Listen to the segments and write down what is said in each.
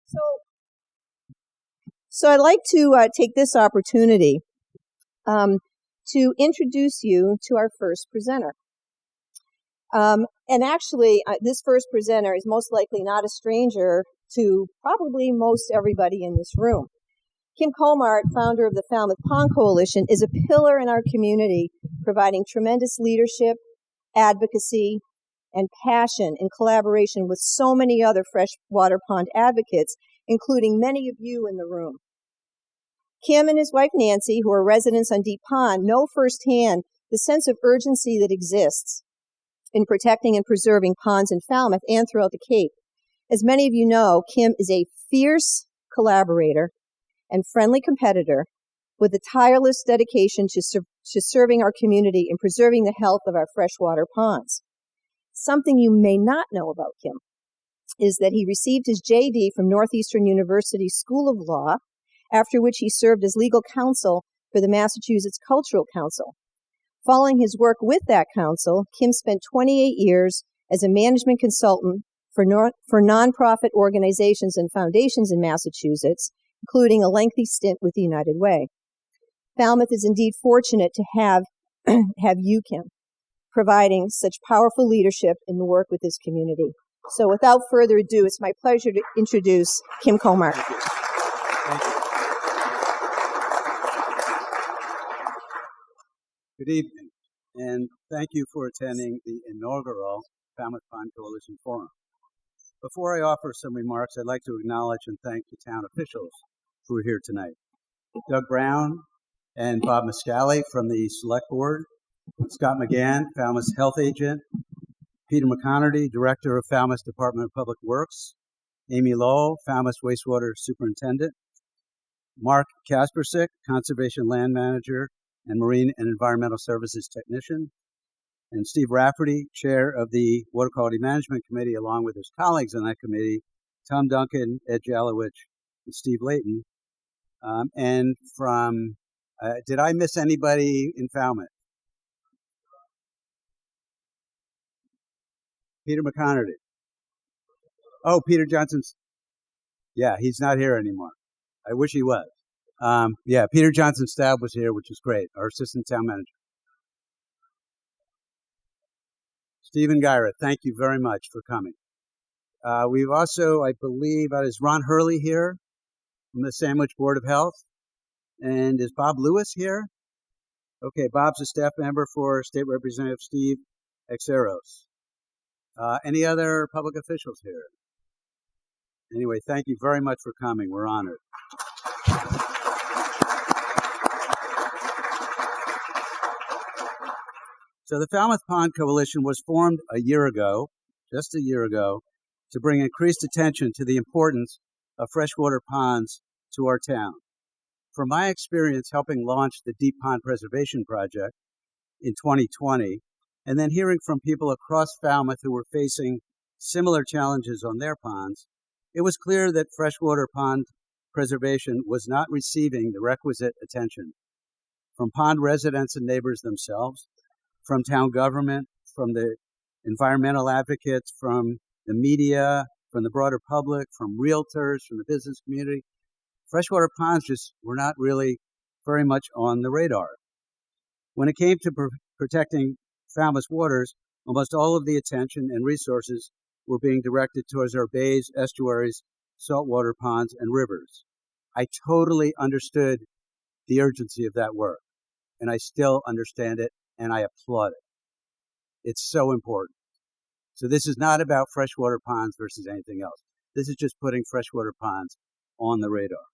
So, so I'd like to take this opportunity to introduce you to our first presenter. And actually, this first presenter is most likely not a stranger to probably most everybody in this room. Kim Colmart, founder of the Falmouth Pond Coalition, is a pillar in our community, providing tremendous leadership, advocacy, and passion in collaboration with so many other freshwater pond advocates, including many of you in the room. Kim and his wife Nancy, who are residents on Deep Pond, know firsthand the sense of urgency that exists in protecting and preserving ponds in Falmouth and throughout the Cape. As many of you know, Kim is a fierce collaborator and friendly competitor with a tireless dedication to serving our community and preserving the health of our freshwater ponds. Something you may not know about Kim is that he received his JD from Northeastern University School of Law, after which he served as legal counsel for the Massachusetts Cultural Council. Following his work with that council, Kim spent 28 years as a management consultant for nonprofit organizations and foundations in Massachusetts, including a lengthy stint with the United Way. Falmouth is indeed fortunate to have you, Kim, providing such powerful leadership in the work with this community. So without further ado, it's my pleasure to introduce Kim Colmart. Thank you. Good evening, and thank you for attending the inaugural Falmouth Pond Coalition Forum. Before I offer some remarks, I'd like to acknowledge and thank the town officials who are here tonight. Doug Brown and Bob Muscali from the Select Board, Scott McGann, Falmouth's Health Agent, Peter McConerty, Director of Falmouth Department of Public Works, Amy Lowell, Falmouth Wastewater Superintendent, Mark Kaspersick, Conservation Land Manager and Marine and Environmental Services Technician, and Steve Rafferty, Chair of the Water Quality Management Committee, along with his colleagues on that committee, Tom Duncan, Ed Jalowich, and Steve Layton. And from, did I miss anybody in Falmouth? Peter McConerty. Oh, Peter Johnson's. Yeah, he's not here anymore. I wish he was. Yeah, Peter Johnson Stab was here, which is great, our assistant town manager. Stephen Gyra, thank you very much for coming. We've also, I believe, is Ron Hurley here from the Sandwich Board of Health? And is Bob Lewis here? Okay, Bob's a staff member for State Representative Steve Exeros. Any other public officials here? Anyway, thank you very much for coming. We're honored. So the Falmouth Pond Coalition was formed just a year ago, to bring increased attention to the importance of freshwater ponds to our town. From my experience helping launch the Deep Pond Preservation Project in 2020, and then hearing from people across Falmouth who were facing similar challenges on their ponds, it was clear that freshwater pond preservation was not receiving the requisite attention from pond residents and neighbors themselves, from town government, from the environmental advocates, from the media, from the broader public, from realtors, from the business community. Freshwater ponds just were not really very much on the radar. When it came to protecting Falmouth waters, almost all of the attention and resources were being directed towards our bays, estuaries, saltwater ponds, and rivers. I totally understood the urgency of that work, and I still understand it, and I applaud it. It's so important. So this is not about freshwater ponds versus anything else. This is just putting freshwater ponds on the radar.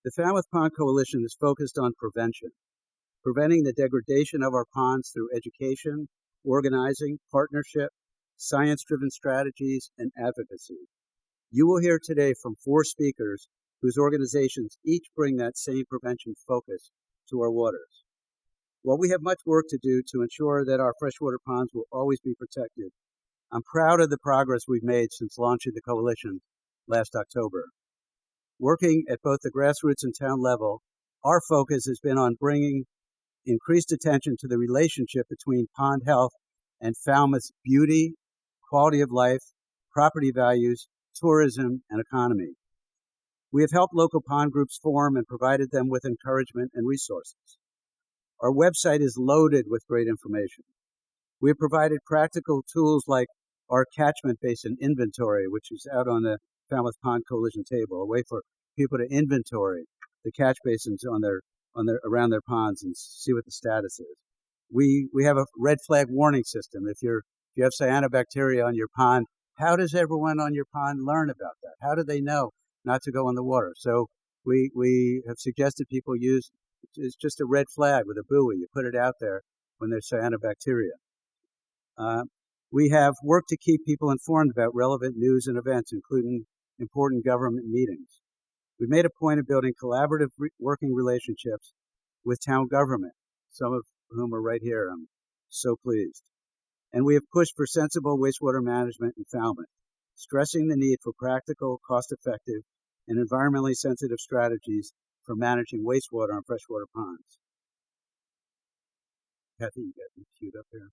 The Falmouth Pond Coalition is focused on preventing the degradation of our ponds through education, organizing, partnership, science-driven strategies, and advocacy. You will hear today from 4 speakers whose organizations each bring that same prevention focus to our waters. While we have much work to do to ensure that our freshwater ponds will always be protected, I'm proud of the progress we've made since launching the coalition last October. Working at both the grassroots and town level, our focus has been on bringing increased attention to the relationship between pond health and Falmouth's beauty, quality of life, property values, tourism, and economy. We have helped local pond groups form and provided them with encouragement and resources. Our website is loaded with great information. We have provided practical tools like our catchment basin inventory, which is out on the Falmouth Pond Coalition table, a way for people to inventory the catch basins around their ponds and see what the status is. We have a red flag warning system. If you have cyanobacteria on your pond, how does everyone on your pond learn about that? How do they know not to go in the water? So we have suggested people use it's just a red flag with a buoy. You put it out there when there's cyanobacteria. We have worked to keep people informed about relevant news and events, including important government meetings. We've made a point of building collaborative working relationships with town government, some of whom are right here. I'm so pleased. And we have pushed for sensible wastewater management in Falmouth, stressing the need for practical, cost-effective, and environmentally sensitive strategies for managing wastewater on freshwater ponds. Kathy, you got me queued up here.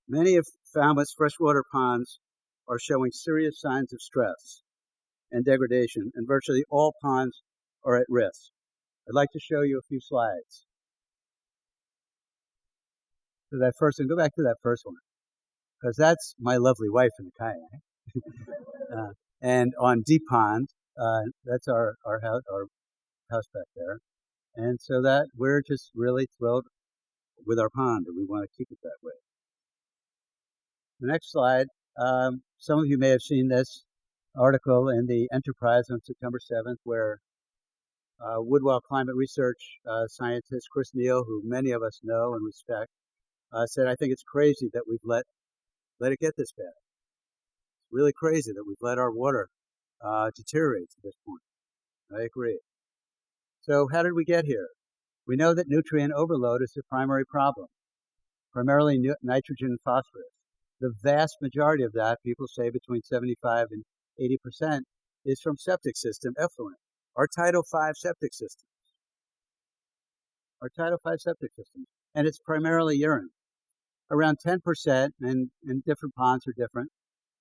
Many of Falmouth's freshwater ponds are showing serious signs of stress and degradation, and virtually all ponds are at risk. I'd like to show you a few slides. So that first one, go back to that first one, because that's my lovely wife in the kayak. And on Deep Pond, that's our house back there. And so that we're just really thrilled with our pond, and we want to keep it that way. The next slide, some of you may have seen this article in the Enterprise on September 7th, where Woodwell climate research scientist Chris Neal, who many of us know and respect, said, I think it's crazy that we've let it get this bad. It's really crazy that we've let our water deteriorate to this point. I agree. So how did we get here? We know that nutrient overload is the primary problem, primarily nitrogen and phosphorus. The vast majority of that, people say between 75 and 80%, is from septic system effluent. Our Title V septic systems. And it's primarily urine. Around 10%, and different ponds are different,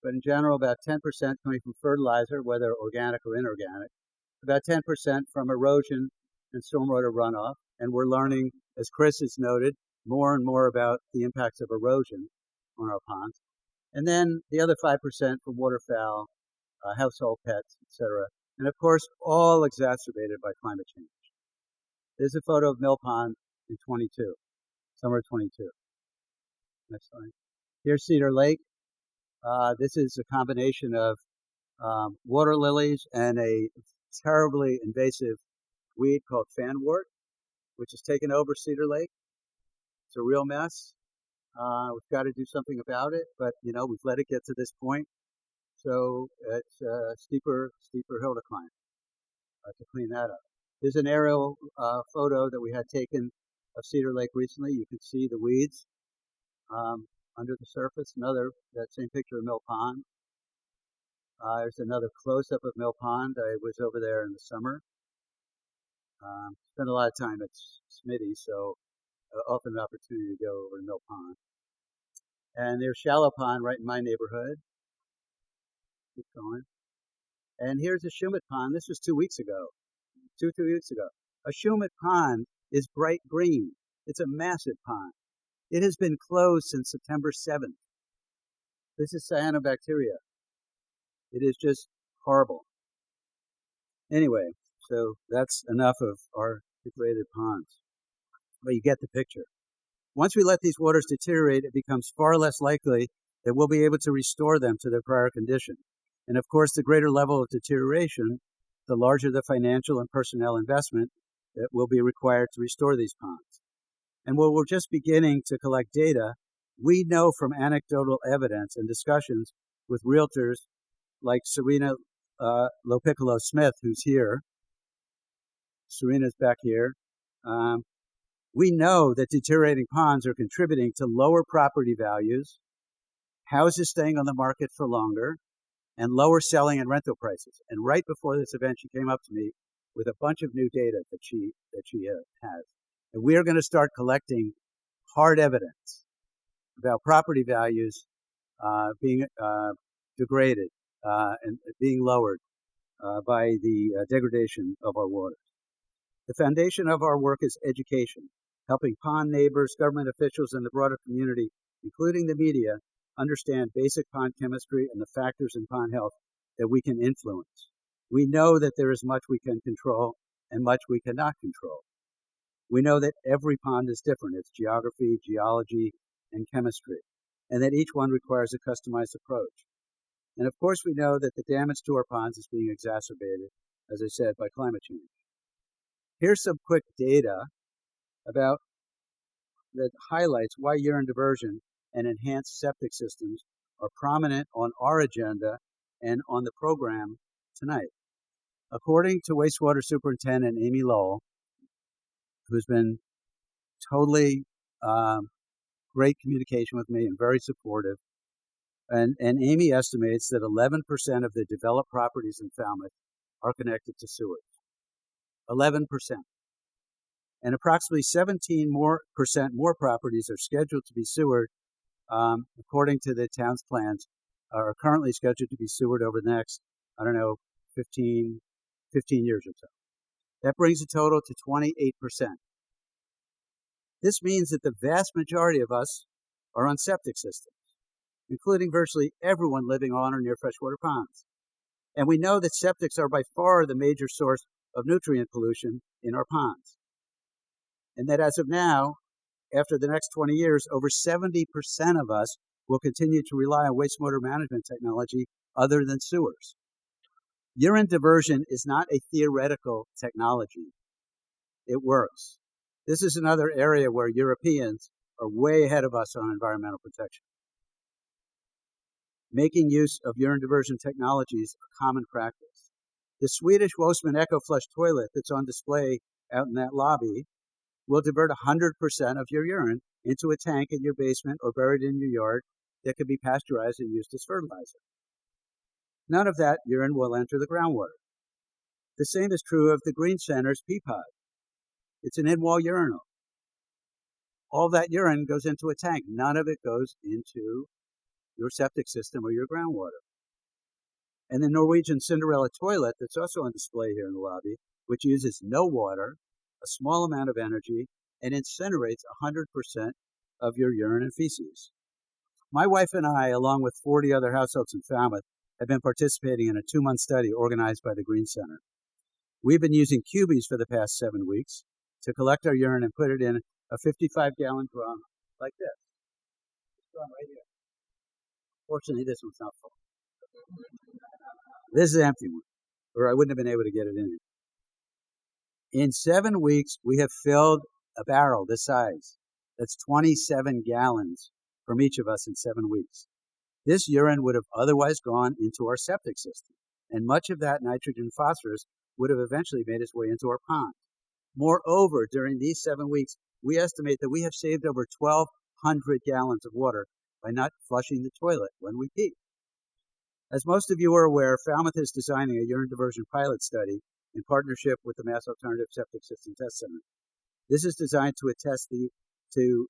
but in general about 10% coming from fertilizer, whether organic or inorganic, about 10% from erosion and stormwater runoff, and we're learning, as Chris has noted, more and more about the impacts of erosion on our ponds. And then the other 5% from waterfowl, household pets, etc. And of course, all exacerbated by climate change. There's a photo of Mill Pond in summer 22. Next slide. Here's Cedar Lake. This is a combination of water lilies and a terribly invasive weed called fanwort, which has taken over Cedar Lake. It's a real mess. We've got to do something about it, but we've let it get to this point. So it's a steeper hill to climb to clean that up. There's an aerial photo that we had taken of Cedar Lake recently. You can see the weeds under the surface. That same picture of Mill Pond. There's another close-up of Mill Pond. I was over there in the summer. Spent a lot of time at Smitty, so often an opportunity to go over to Mill Pond. And there's Shallow Pond right in my neighborhood. Keep going. And here's a Shumat Pond. This was 2 weeks ago. 3 weeks ago. A Shumat Pond is bright green. It's a massive pond. It has been closed since September 7th. This is cyanobacteria. It is just horrible. Anyway, so that's enough of our degraded ponds. But you get the picture. Once we let these waters deteriorate, it becomes far less likely that we'll be able to restore them to their prior condition. And of course, the greater level of deterioration, the larger the financial and personnel investment that will be required to restore these ponds. And while we're just beginning to collect data, we know from anecdotal evidence and discussions with realtors like Serena Lopiccolo Smith, who's here. Serena's back here. We know that deteriorating ponds are contributing to lower property values, houses staying on the market for longer, and lower selling and rental prices. And right before this event, she came up to me with a bunch of new data that she has. And we are going to start collecting hard evidence about property values being degraded and being lowered by the degradation of our waters. The foundation of our work is education, helping pond neighbors, government officials, and the broader community, including the media, understand basic pond chemistry and the factors in pond health that we can influence. We know that there is much we can control and much we cannot control. We know that every pond is different, its geography, geology, and chemistry, and that each one requires a customized approach. And of course, we know that the damage to our ponds is being exacerbated, as I said, by climate change. Here's some quick data about that highlights why urine diversion and enhanced septic systems are prominent on our agenda and on the program tonight. According to wastewater superintendent Amy Lowell, who's been totally great communication with me and very supportive, and Amy estimates that 11% of the developed properties in Falmouth are connected to sewage. 11%. And approximately 17% more properties are scheduled to be sewered, according to the town's plans, are currently scheduled to be sewered over the next, 15 years or so. That brings the total to 28%. This means that the vast majority of us are on septic systems, including virtually everyone living on or near freshwater ponds. And we know that septics are by far the major source of nutrient pollution in our ponds. And that as of now, after the next 20 years, over 70% of us will continue to rely on wastewater management technology other than sewers. Urine diversion is not a theoretical technology. It works. This is another area where Europeans are way ahead of us on environmental protection. Making use of urine diversion technologies is a common practice. The Swedish Wostman EcoFlush toilet that's on display out in that lobby will divert 100% of your urine into a tank in your basement or buried in your yard that can be pasteurized and used as fertilizer. None of that urine will enter the groundwater. The same is true of the Green Center's pea pod. It's an in-wall urinal. All that urine goes into a tank. None of it goes into your septic system or your groundwater. And the Norwegian Cinderella toilet that's also on display here in the lobby, which uses no water, a small amount of energy, and incinerates 100% of your urine and feces. My wife and I, along with 40 other households in Falmouth, have been participating in a 2-month study organized by the Green Center. We've been using cubies for the past 7 weeks to collect our urine and put it in a 55-gallon drum like this. This drum right here. Fortunately, this one's not full. This is an empty one, or I wouldn't have been able to get it in. In 7 weeks, we have filled a barrel this size. That's 27 gallons from each of us in 7 weeks. This urine would have otherwise gone into our septic system, and much of that nitrogen phosphorus would have eventually made its way into our pond. Moreover, during these 7 weeks, we estimate that we have saved over 1,200 gallons of water by not flushing the toilet when we pee. As most of you are aware, Falmouth is designing a urine diversion pilot study in partnership with the Mass Alternative Septic System Test Center. This is designed to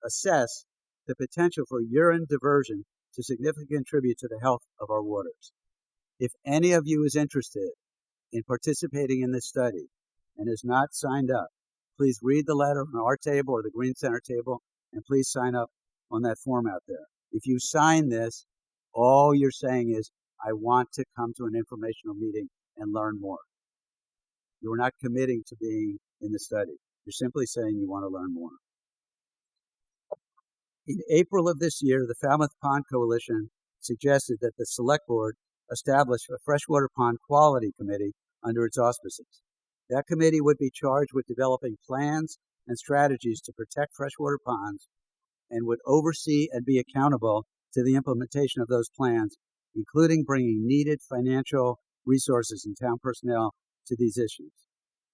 assess the potential for urine diversion to significantly contribute to the health of our waters. If any of you is interested in participating in this study and is not signed up, please read the letter on our table or the Green Center table, and please sign up on that form out there. If you sign this, all you're saying is, I want to come to an informational meeting and learn more. You're not committing to being in the study. You're simply saying you want to learn more. In April of this year, the Falmouth Pond Coalition suggested that the Select Board establish a freshwater pond quality committee under its auspices. That committee would be charged with developing plans and strategies to protect freshwater ponds and would oversee and be accountable to the implementation of those plans, including bringing needed financial resources and town personnel to these issues.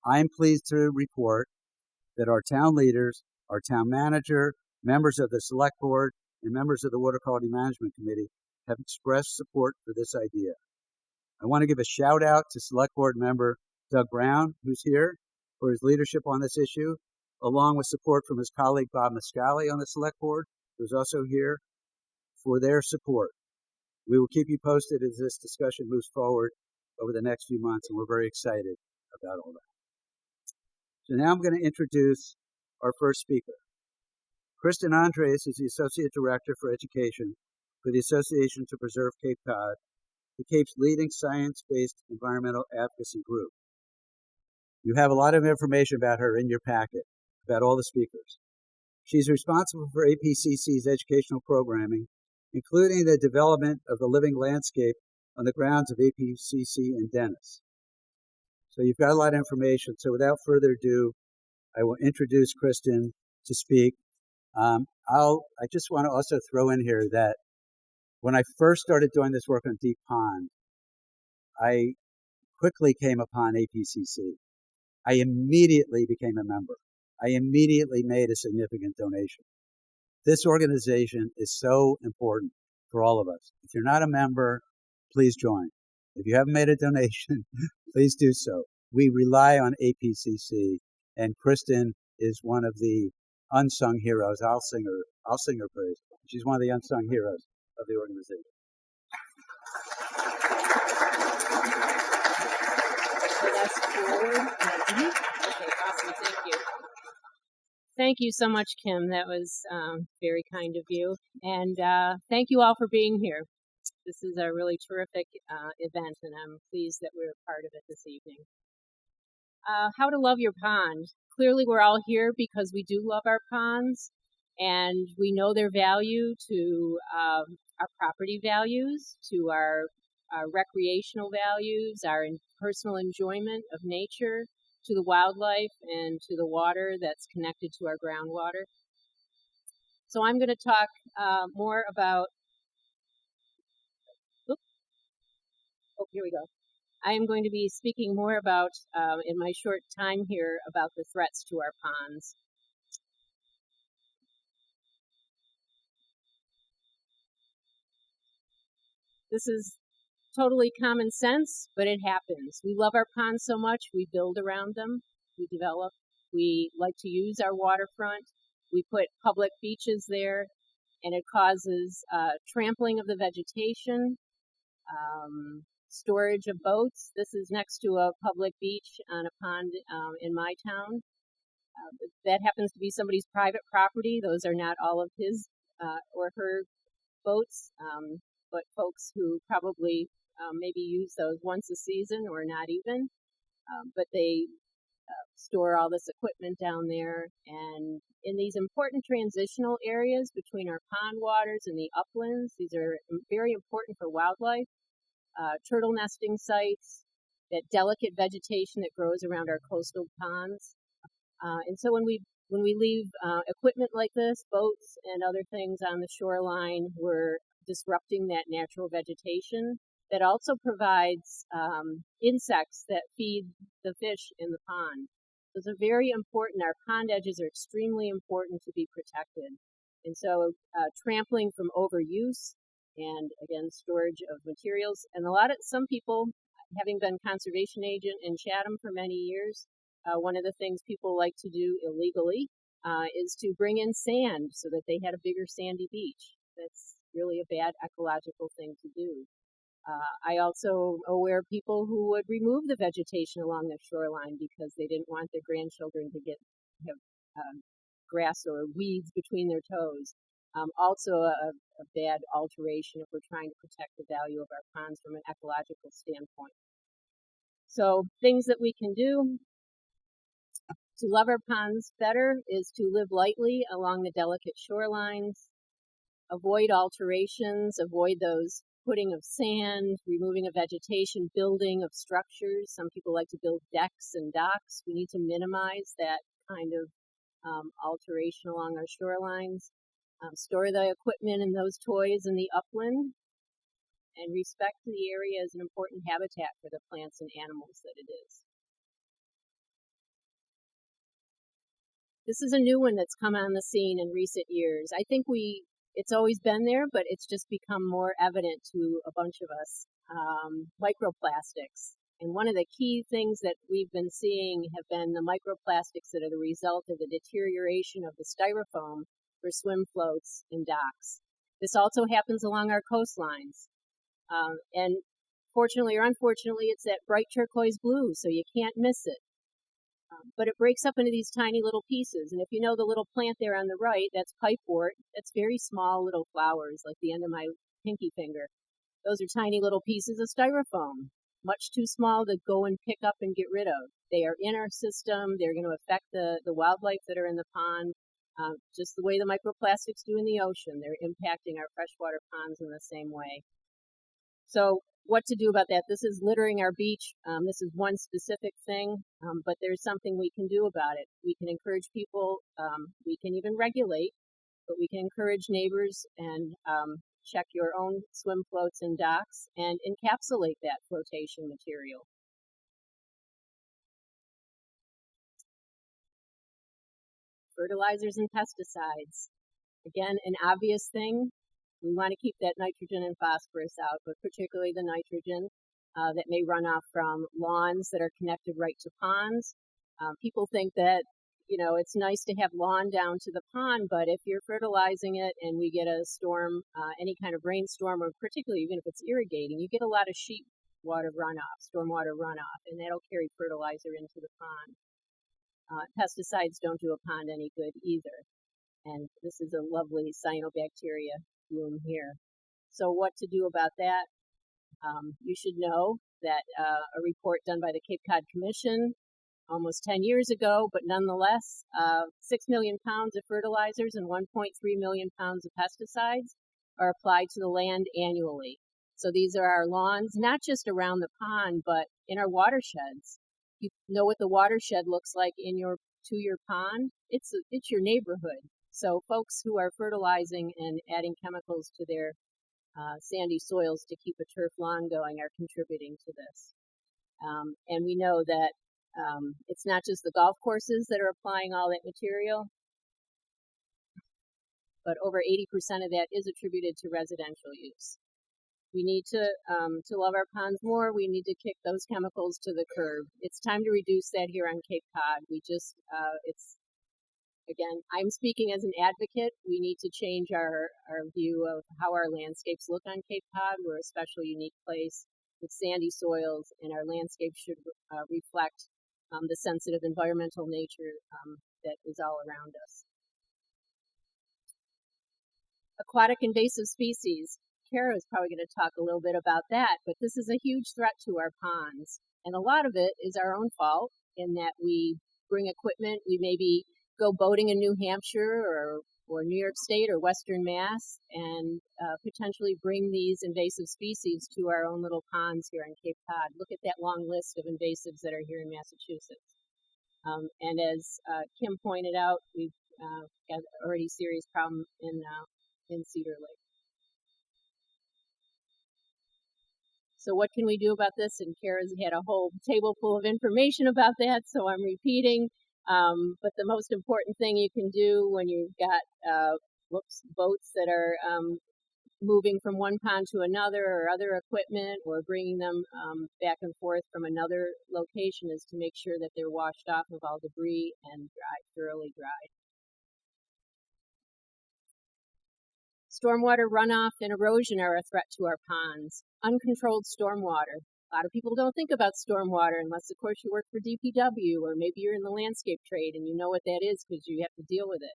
I am pleased to report that our town leaders, our town manager, members of the Select Board, and members of the Water Quality Management Committee have expressed support for this idea. I want to give a shout out to Select Board member Doug Brown, who's here, for his leadership on this issue, along with support from his colleague Bob Mascali on the Select Board, who's also here, for their support. We will keep you posted as this discussion moves forward over the next few months, and we're very excited about all that. So now I'm going to introduce our first speaker. Kristen Andres is the Associate Director for Education for the Association to Preserve Cape Cod, the Cape's leading science-based environmental advocacy group. You have a lot of information about her in your packet, about all the speakers. She's responsible for APCC's educational programming, including the development of the living landscape on the grounds of APCC in Dennis. So you've got a lot of information. So without further ado, I will introduce Kristen to speak. I just want to also throw in here that when I first started doing this work on Deep Pond, I quickly came upon APCC. I immediately became a member. I immediately made a significant donation. This organization is so important for all of us. If you're not a member, please join. If you haven't made a donation, please do so. We rely on APCC, and Kristen is one of the unsung heroes. I'll sing her praise. She's one of the unsung heroes of the organization. Okay, awesome. Thank you. Thank you so much, Kim. That was very kind of you. And thank you all for being here. This is a really terrific event, and I'm pleased that we're a part of it this evening. How to love your pond. Clearly, we're all here because we do love our ponds, and we know their value to our property values, to our recreational values, our personal enjoyment of nature, to the wildlife, and to the water that's connected to our groundwater. So I'm going to talk more about, here we go. I am going to be speaking more about, in my short time here, about the threats to our ponds. This is totally common sense, but it happens. We love our ponds so much, we build around them, we develop, we like to use our waterfront, we put public beaches there, and it causes trampling of the vegetation, storage of boats. This is next to a public beach on a pond in my town. That happens to be somebody's private property. Those are not all of his or her boats, but folks who probably maybe use those once a season or not even, but they store all this equipment down there. And in these important transitional areas between our pond waters and the uplands, these are very important for wildlife, turtle nesting sites, that delicate vegetation that grows around our coastal ponds. And so when we leave equipment like this, boats and other things on the shoreline, we're disrupting that natural vegetation that also provides insects that feed the fish in the pond. Those are very important. Our pond edges are extremely important to be protected. And so trampling from overuse and, again, storage of materials. And some people, having been conservation agent in Chatham for many years, one of the things people like to do illegally is to bring in sand so that they had a bigger sandy beach. That's really a bad ecological thing to do. I also aware of people who would remove the vegetation along the shoreline because they didn't want their grandchildren to have grass or weeds between their toes. Also a bad alteration if we're trying to protect the value of our ponds from an ecological standpoint. So things that we can do to love our ponds better is to live lightly along the delicate shorelines, avoid alterations, avoid those putting of sand, removing of vegetation, building of structures. Some people like to build decks and docks. We need to minimize that kind of alteration along our shorelines. Store the equipment and those toys in the upland, and respect the area as an important habitat for the plants and animals that it is. This is a new one that's come on the scene in recent years. I think it's always been there, but it's just become more evident to a bunch of us. Microplastics. And one of the key things that we've been seeing have been the microplastics that are the result of the deterioration of the styrofoam for swim floats and docks. This also happens along our coastlines. And fortunately or unfortunately, it's that bright turquoise blue, so you can't miss it. But it breaks up into these tiny little pieces. And if you know the little plant there on the right, that's pipewort. That's very small little flowers, like the end of my pinky finger. Those are tiny little pieces of styrofoam, much too small to go and pick up and get rid of. They are in our system. They're going to affect the wildlife that are in the pond, just the way the microplastics do in the ocean. They're impacting our freshwater ponds in the same way. So what to do about that? This is littering our beach. This is one specific thing, but there's something we can do about it. We can encourage people. We can even regulate, but we can encourage neighbors and check your own swim floats and docks and encapsulate that flotation material. Fertilizers and pesticides. Again, an obvious thing. We want to keep that nitrogen and phosphorus out, but particularly the nitrogen that may run off from lawns that are connected right to ponds. People think that, it's nice to have lawn down to the pond, but if you're fertilizing it and we get a storm, any kind of rainstorm, or particularly even if it's irrigating, you get a lot of sheet water runoff, stormwater runoff, and that'll carry fertilizer into the pond. Pesticides don't do a pond any good either. And this is a lovely cyanobacteria bloom here. So what to do about that? You should know that a report done by the Cape Cod Commission almost 10 years ago, but nonetheless, 6 million pounds of fertilizers and 1.3 million pounds of pesticides are applied to the land annually. So these are our lawns, not just around the pond, but in our watersheds. You know what the watershed looks like to your pond? It's your neighborhood. So folks who are fertilizing and adding chemicals to their sandy soils to keep a turf lawn going are contributing to this. And we know that it's not just the golf courses that are applying all that material, but over 80% of that is attributed to residential use. We need to love our ponds more. We need to kick those chemicals to the curb. It's time to reduce that here on Cape Cod. Again, I'm speaking as an advocate. We need to change our view of how our landscapes look on Cape Cod. We're a special, unique place with sandy soils, and our landscape should reflect the sensitive environmental nature that is all around us. Aquatic invasive species. Kara is probably going to talk a little bit about that, but this is a huge threat to our ponds. And a lot of it is our own fault in that we bring equipment. We maybe go boating in New Hampshire or New York State or Western Mass and potentially bring these invasive species to our own little ponds here on Cape Cod. Look at that long list of invasives that are here in Massachusetts. And as Kim pointed out, we've got already serious problem in Cedar Lake. So what can we do about this? And Kara's had a whole table full of information about that, so I'm repeating. But the most important thing you can do when you've got boats that are moving from one pond to another, or other equipment, or bringing them back and forth from another location, is to make sure that they're washed off of all debris and thoroughly dried. Stormwater runoff and erosion are a threat to our ponds. Uncontrolled stormwater. A lot of people don't think about stormwater unless, of course, you work for DPW, or maybe you're in the landscape trade and you know what that is because you have to deal with it.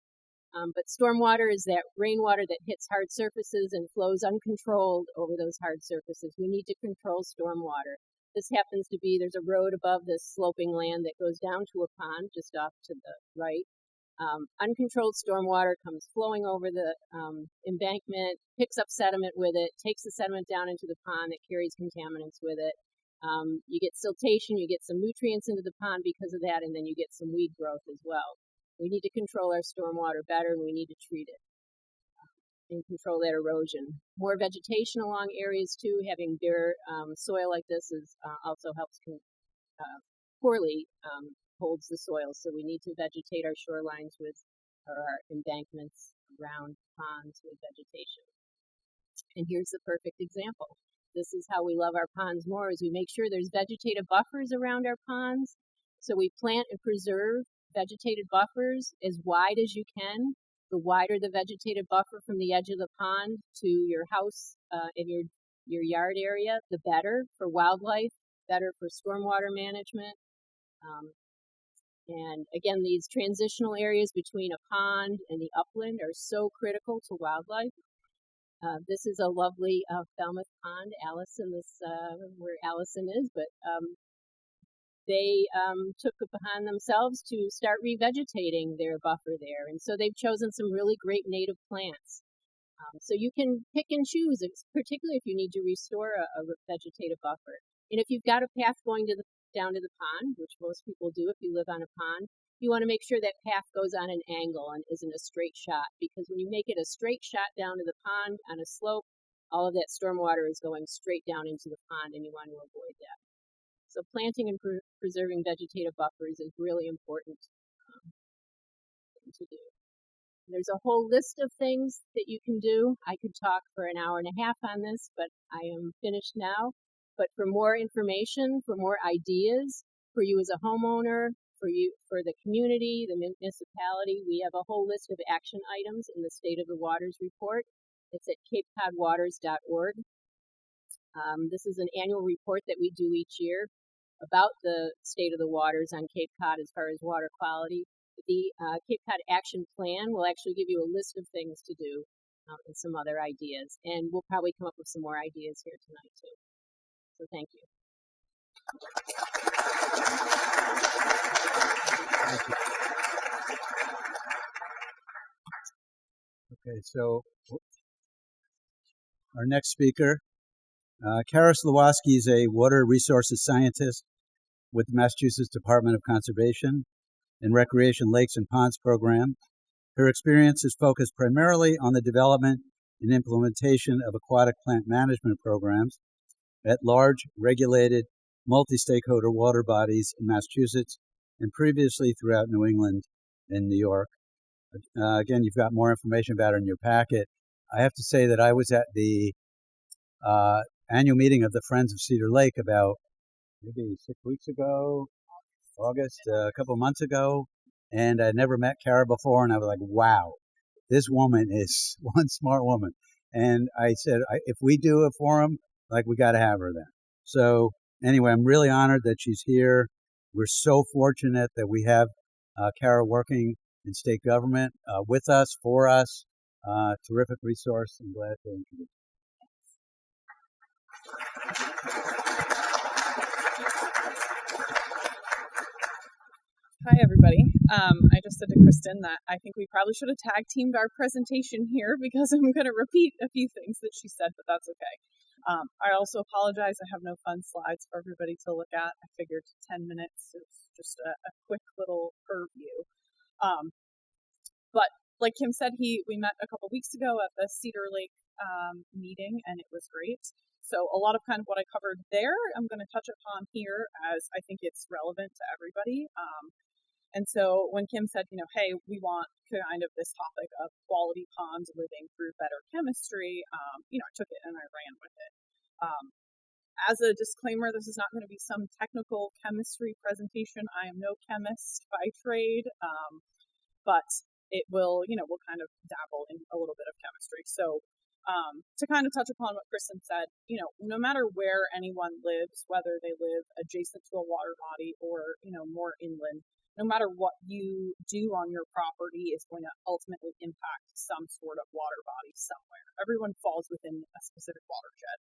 But stormwater is that rainwater that hits hard surfaces and flows uncontrolled over those hard surfaces. We need to control stormwater. This happens to be, there's a road above this sloping land that goes down to a pond just off to the right. Uncontrolled stormwater comes flowing over the embankment, picks up sediment with it, takes the sediment down into the pond that carries contaminants with it. You get siltation, you get some nutrients into the pond because of that, and then you get some weed growth as well. We need to control our stormwater better, and we need to treat it and control that erosion. More vegetation along areas too. Having bare soil like this also helps poorly holds the soil, so we need to vegetate our shorelines or our embankments around ponds with vegetation. And here's the perfect example. This is how we love our ponds more, is we make sure there's vegetative buffers around our ponds. So we plant and preserve vegetated buffers as wide as you can The wider the vegetative buffer from the edge of the pond to your house and your yard area, the better for wildlife, better for stormwater management. And again, these transitional areas between a pond and the upland are so critical to wildlife. This is a lovely Falmouth pond. Allison, where Allison is, but they took it upon themselves to start revegetating their buffer there. And so they've chosen some really great native plants. So you can pick and choose, particularly if you need to restore a vegetative buffer. And if you've got a path going down to the pond, which most people do if you live on a pond, you want to make sure that path goes on an angle and isn't a straight shot, because when you make it a straight shot down to the pond on a slope, all of that stormwater is going straight down into the pond, and you want to avoid that. So planting and preserving vegetative buffers is really important thing to do. There's a whole list of things that you can do. I could talk for an hour and a half on this, but I am finished now. But for more information, for more ideas, for you as a homeowner, for the community, the municipality, we have a whole list of action items in the State of the Waters report. It's at capecodwaters.org. This is an annual report that we do each year about the state of the waters on Cape Cod as far as water quality. The Cape Cod Action Plan will actually give you a list of things to do and some other ideas. And we'll probably come up with some more ideas here tonight, too. So thank you. Okay, so our next speaker, Kara Slawski, is a water resources scientist with the Massachusetts Department of Conservation and Recreation Lakes and Ponds program. Her experience is focused primarily on the development and implementation of aquatic plant management programs at large, regulated, multi-stakeholder water bodies in Massachusetts and previously throughout New England and New York. Again, you've got more information about her in your packet. I have to say that I was at the annual meeting of the Friends of Cedar Lake about maybe 6 weeks ago, August, a couple of months ago, and I'd never met Kara before, and I was like, wow, this woman is one smart woman. And I said, if we do a forum, like, we got to have her then. So anyway, I'm really honored that she's here. We're so fortunate that we have Kara working in state government with us, for us. Terrific resource. I'm glad to introduce Hi, everybody. I just said to Kristen that I think we probably should have tag teamed our presentation here because I'm going to repeat a few things that she said, but that's okay. I also apologize. I have no fun slides for everybody to look at. I figured 10 minutes is just a quick little purview. But like Kim said, we met a couple weeks ago at the Cedar Lake meeting, and it was great. So a lot of kind of what I covered there, I'm going to touch upon here as I think it's relevant to everybody. And so when Kim said, hey, we want kind of this topic of quality ponds living through better chemistry, I took it and I ran with it. As a disclaimer, this is not going to be some technical chemistry presentation. I am no chemist by trade, but it will, we'll kind of dabble in a little bit of chemistry. So to kind of touch upon what Kristen said, no matter where anyone lives, whether they live adjacent to a water body or, more inland, no matter what you do on your property is going to ultimately impact some sort of water body somewhere. Everyone falls within a specific watershed.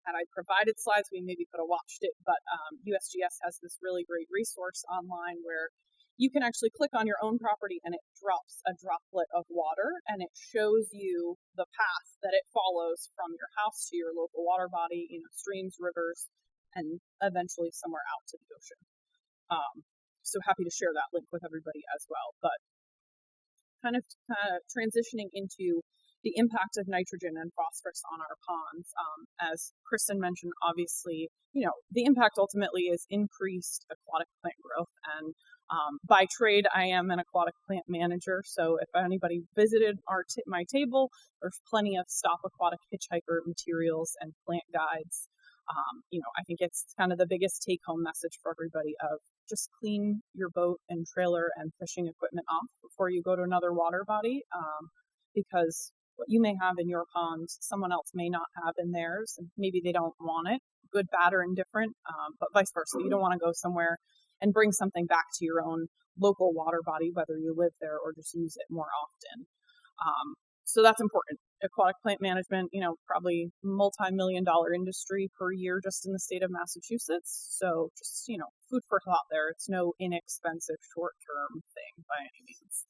Had I provided slides, we maybe could have watched it, but USGS has this really great resource online where you can actually click on your own property and it drops a droplet of water and it shows you the path that it follows from your house to your local water body, streams, rivers, and eventually somewhere out to the ocean. So happy to share that link with everybody as well. But kind of transitioning into the impact of nitrogen and phosphorus on our ponds. As Kristen mentioned, obviously, the impact ultimately is increased aquatic plant growth. And by trade, I am an aquatic plant manager. So if anybody visited my table, there's plenty of Stop Aquatic Hitchhiker materials and plant guides I think it's kind of the biggest take-home message for everybody of just clean your boat and trailer and fishing equipment off before you go to another water body, because what you may have in your pond, someone else may not have in theirs, and maybe they don't want it, good, bad, or indifferent, but vice versa. You don't want to go somewhere and bring something back to your own local water body, whether you live there or just use it more often. So that's important. Aquatic plant management, probably multi-million-dollar industry per year just in the state of Massachusetts. So just, food for thought there. It's no inexpensive short-term thing by any means.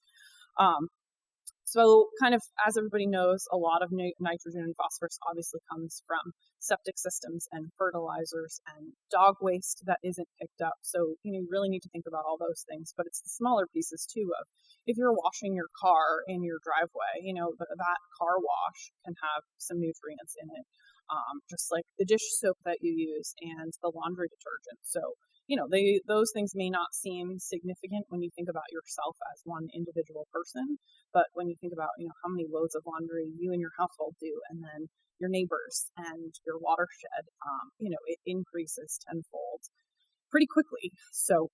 So kind of, as everybody knows, a lot of nitrogen and phosphorus obviously comes from septic systems and fertilizers and dog waste that isn't picked up. So, you really need to think about all those things, but it's the smaller pieces too of if you're washing your car in your driveway, that car wash can have some nutrients in it, just like the dish soap that you use and the laundry detergent. So, those things may not seem significant when you think about yourself as one individual person, but when you think about, how many loads of laundry you and your household do, and then your neighbors and your watershed, it increases tenfold pretty quickly. So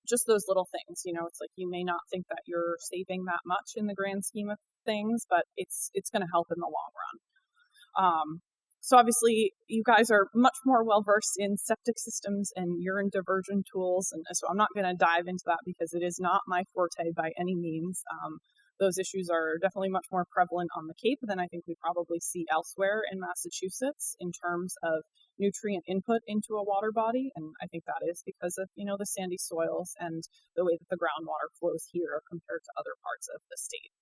just those little things, it's like you may not think that you're saving that much in the grand scheme of things, but it's going to help in the long run. So obviously you guys are much more well-versed in septic systems and urine diversion tools. And so I'm not going to dive into that because it is not my forte by any means. Those issues are definitely much more prevalent on the Cape than I think we probably see elsewhere in Massachusetts in terms of nutrient input into a water body. And I think that is because of, the sandy soils and the way that the groundwater flows here compared to other parts of the state.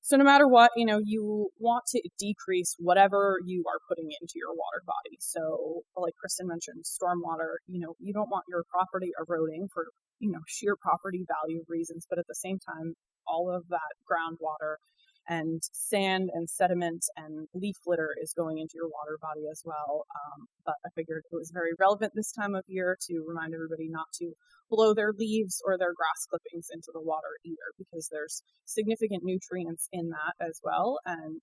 So no matter what, you want to decrease whatever you are putting into your water body. So like Kristen mentioned, stormwater, you don't want your property eroding for, sheer property value reasons, but at the same time, all of that groundwater and sand and sediment and leaf litter is going into your water body as well. But I figured it was very relevant this time of year to remind everybody not to blow their leaves or their grass clippings into the water either, because there's significant nutrients in that as well. And,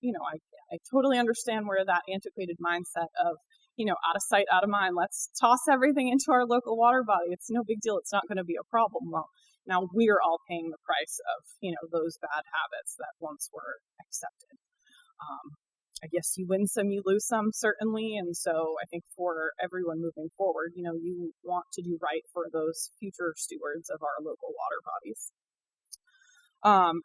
I totally understand where that antiquated mindset of, out of sight, out of mind, let's toss everything into our local water body. It's no big deal. It's not going to be a problem. Well, now we're all paying the price of, those bad habits that once were accepted. I guess you win some, you lose some, certainly. And so I think for everyone moving forward, you want to do right for those future stewards of our local water bodies.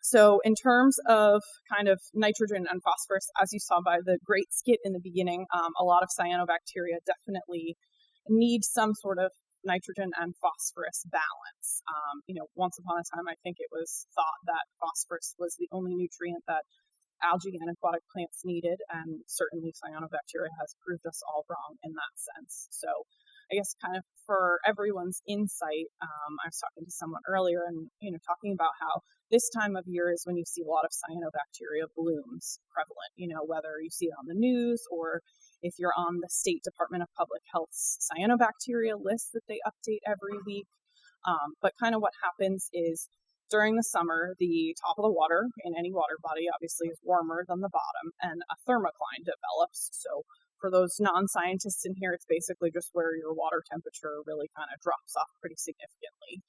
So in terms of kind of nitrogen and phosphorus, as you saw by the great skit in the beginning, a lot of cyanobacteria definitely need some sort of nitrogen and phosphorus balance. Once upon a time, I think it was thought that phosphorus was the only nutrient that algae and aquatic plants needed, and certainly cyanobacteria has proved us all wrong in that sense. So I guess kind of for everyone's insight, I was talking to someone earlier and, talking about how this time of year is when you see a lot of cyanobacteria blooms prevalent, whether you see it on the news or if you're on the State Department of Public Health's cyanobacteria list that they update every week. But kind of what happens is during the summer, the top of the water in any water body obviously is warmer than the bottom, and a thermocline develops. So for those non-scientists in here, it's basically just where your water temperature really kind of drops off pretty significantly.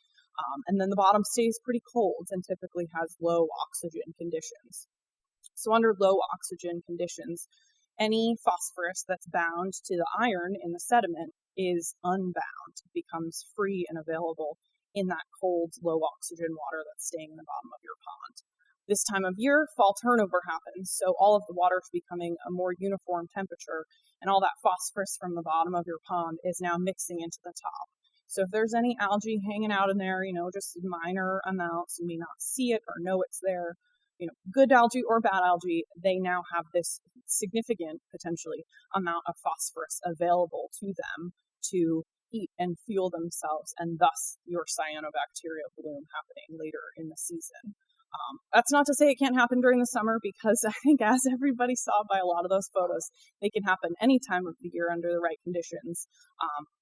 And then the bottom stays pretty cold and typically has low oxygen conditions. So under low oxygen conditions, any phosphorus that's bound to the iron in the sediment is unbound, becomes free and available in that cold, low oxygen water that's staying in the bottom of your pond. This time of year, fall turnover happens, so all of the water is becoming a more uniform temperature, and all that phosphorus from the bottom of your pond is now mixing into the top. So if there's any algae hanging out in there, just minor amounts, you may not see it or know it's there, good algae or bad algae, they now have this significant, potentially, amount of phosphorus available to them to eat and fuel themselves, and thus your cyanobacteria bloom happening later in the season. That's not to say it can't happen during the summer, because I think, as everybody saw by a lot of those photos, they can happen any time of the year under the right conditions.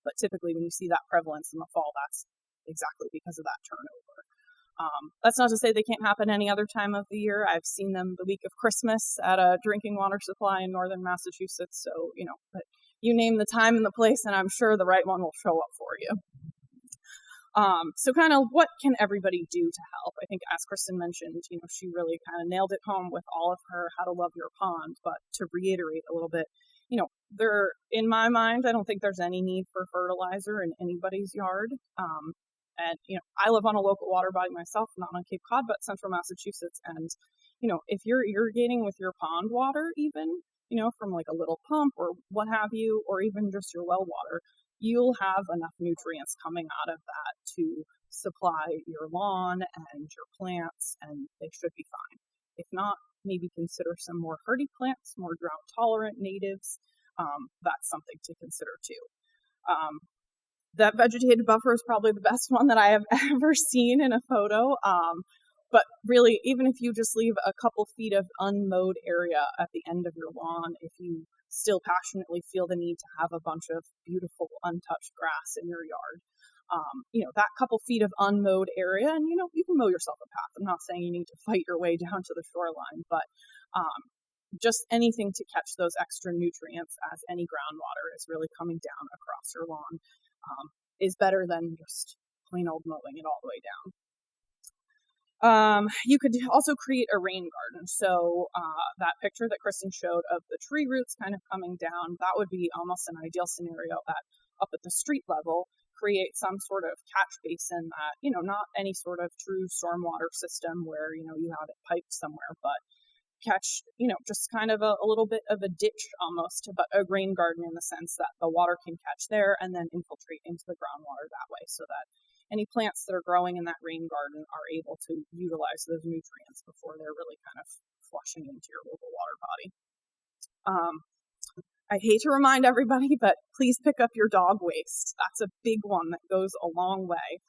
But typically when you see that prevalence in the fall, that's exactly because of that turnover. That's not to say they can't happen any other time of the year. I've seen them the week of Christmas at a drinking water supply in northern Massachusetts. So, but you name the time and the place, and I'm sure the right one will show up for you. So kind of what can everybody do to help? I think as Kristen mentioned, she really kind of nailed it home with all of her how to love your pond. But to reiterate a little bit, in my mind, I don't think there's any need for fertilizer in anybody's yard. And, I live on a local water body myself, not on Cape Cod, but central Massachusetts. And, if you're irrigating with your pond water, even, from like a little pump or what have you, or even just your well water, you'll have enough nutrients coming out of that to supply your lawn and your plants, and they should be fine. If not, maybe consider some more hardy plants, more drought-tolerant natives. That's something to consider too. That vegetated buffer is probably the best one that I have ever seen in a photo. But really, even if you just leave a couple feet of unmowed area at the end of your lawn, if you still passionately feel the need to have a bunch of beautiful untouched grass in your yard, that couple feet of unmowed area, and you can mow yourself a path. I'm not saying you need to fight your way down to the shoreline, but just anything to catch those extra nutrients as any groundwater is really coming down across your lawn is better than just plain old mowing it all the way down. You could also create a rain garden. So that picture that Kristen showed of the tree roots kind of coming down, that would be almost an ideal scenario that up at the street level, create some sort of catch basin that, not any sort of true stormwater system where, you have it piped somewhere, but catch, just kind of a little bit of a ditch almost, but a rain garden in the sense that the water can catch there and then infiltrate into the groundwater that way, so that any plants that are growing in that rain garden are able to utilize those nutrients before they're really kind of flushing into your local water body. I hate to remind everybody, but please pick up your dog waste. That's a big one that goes a long way.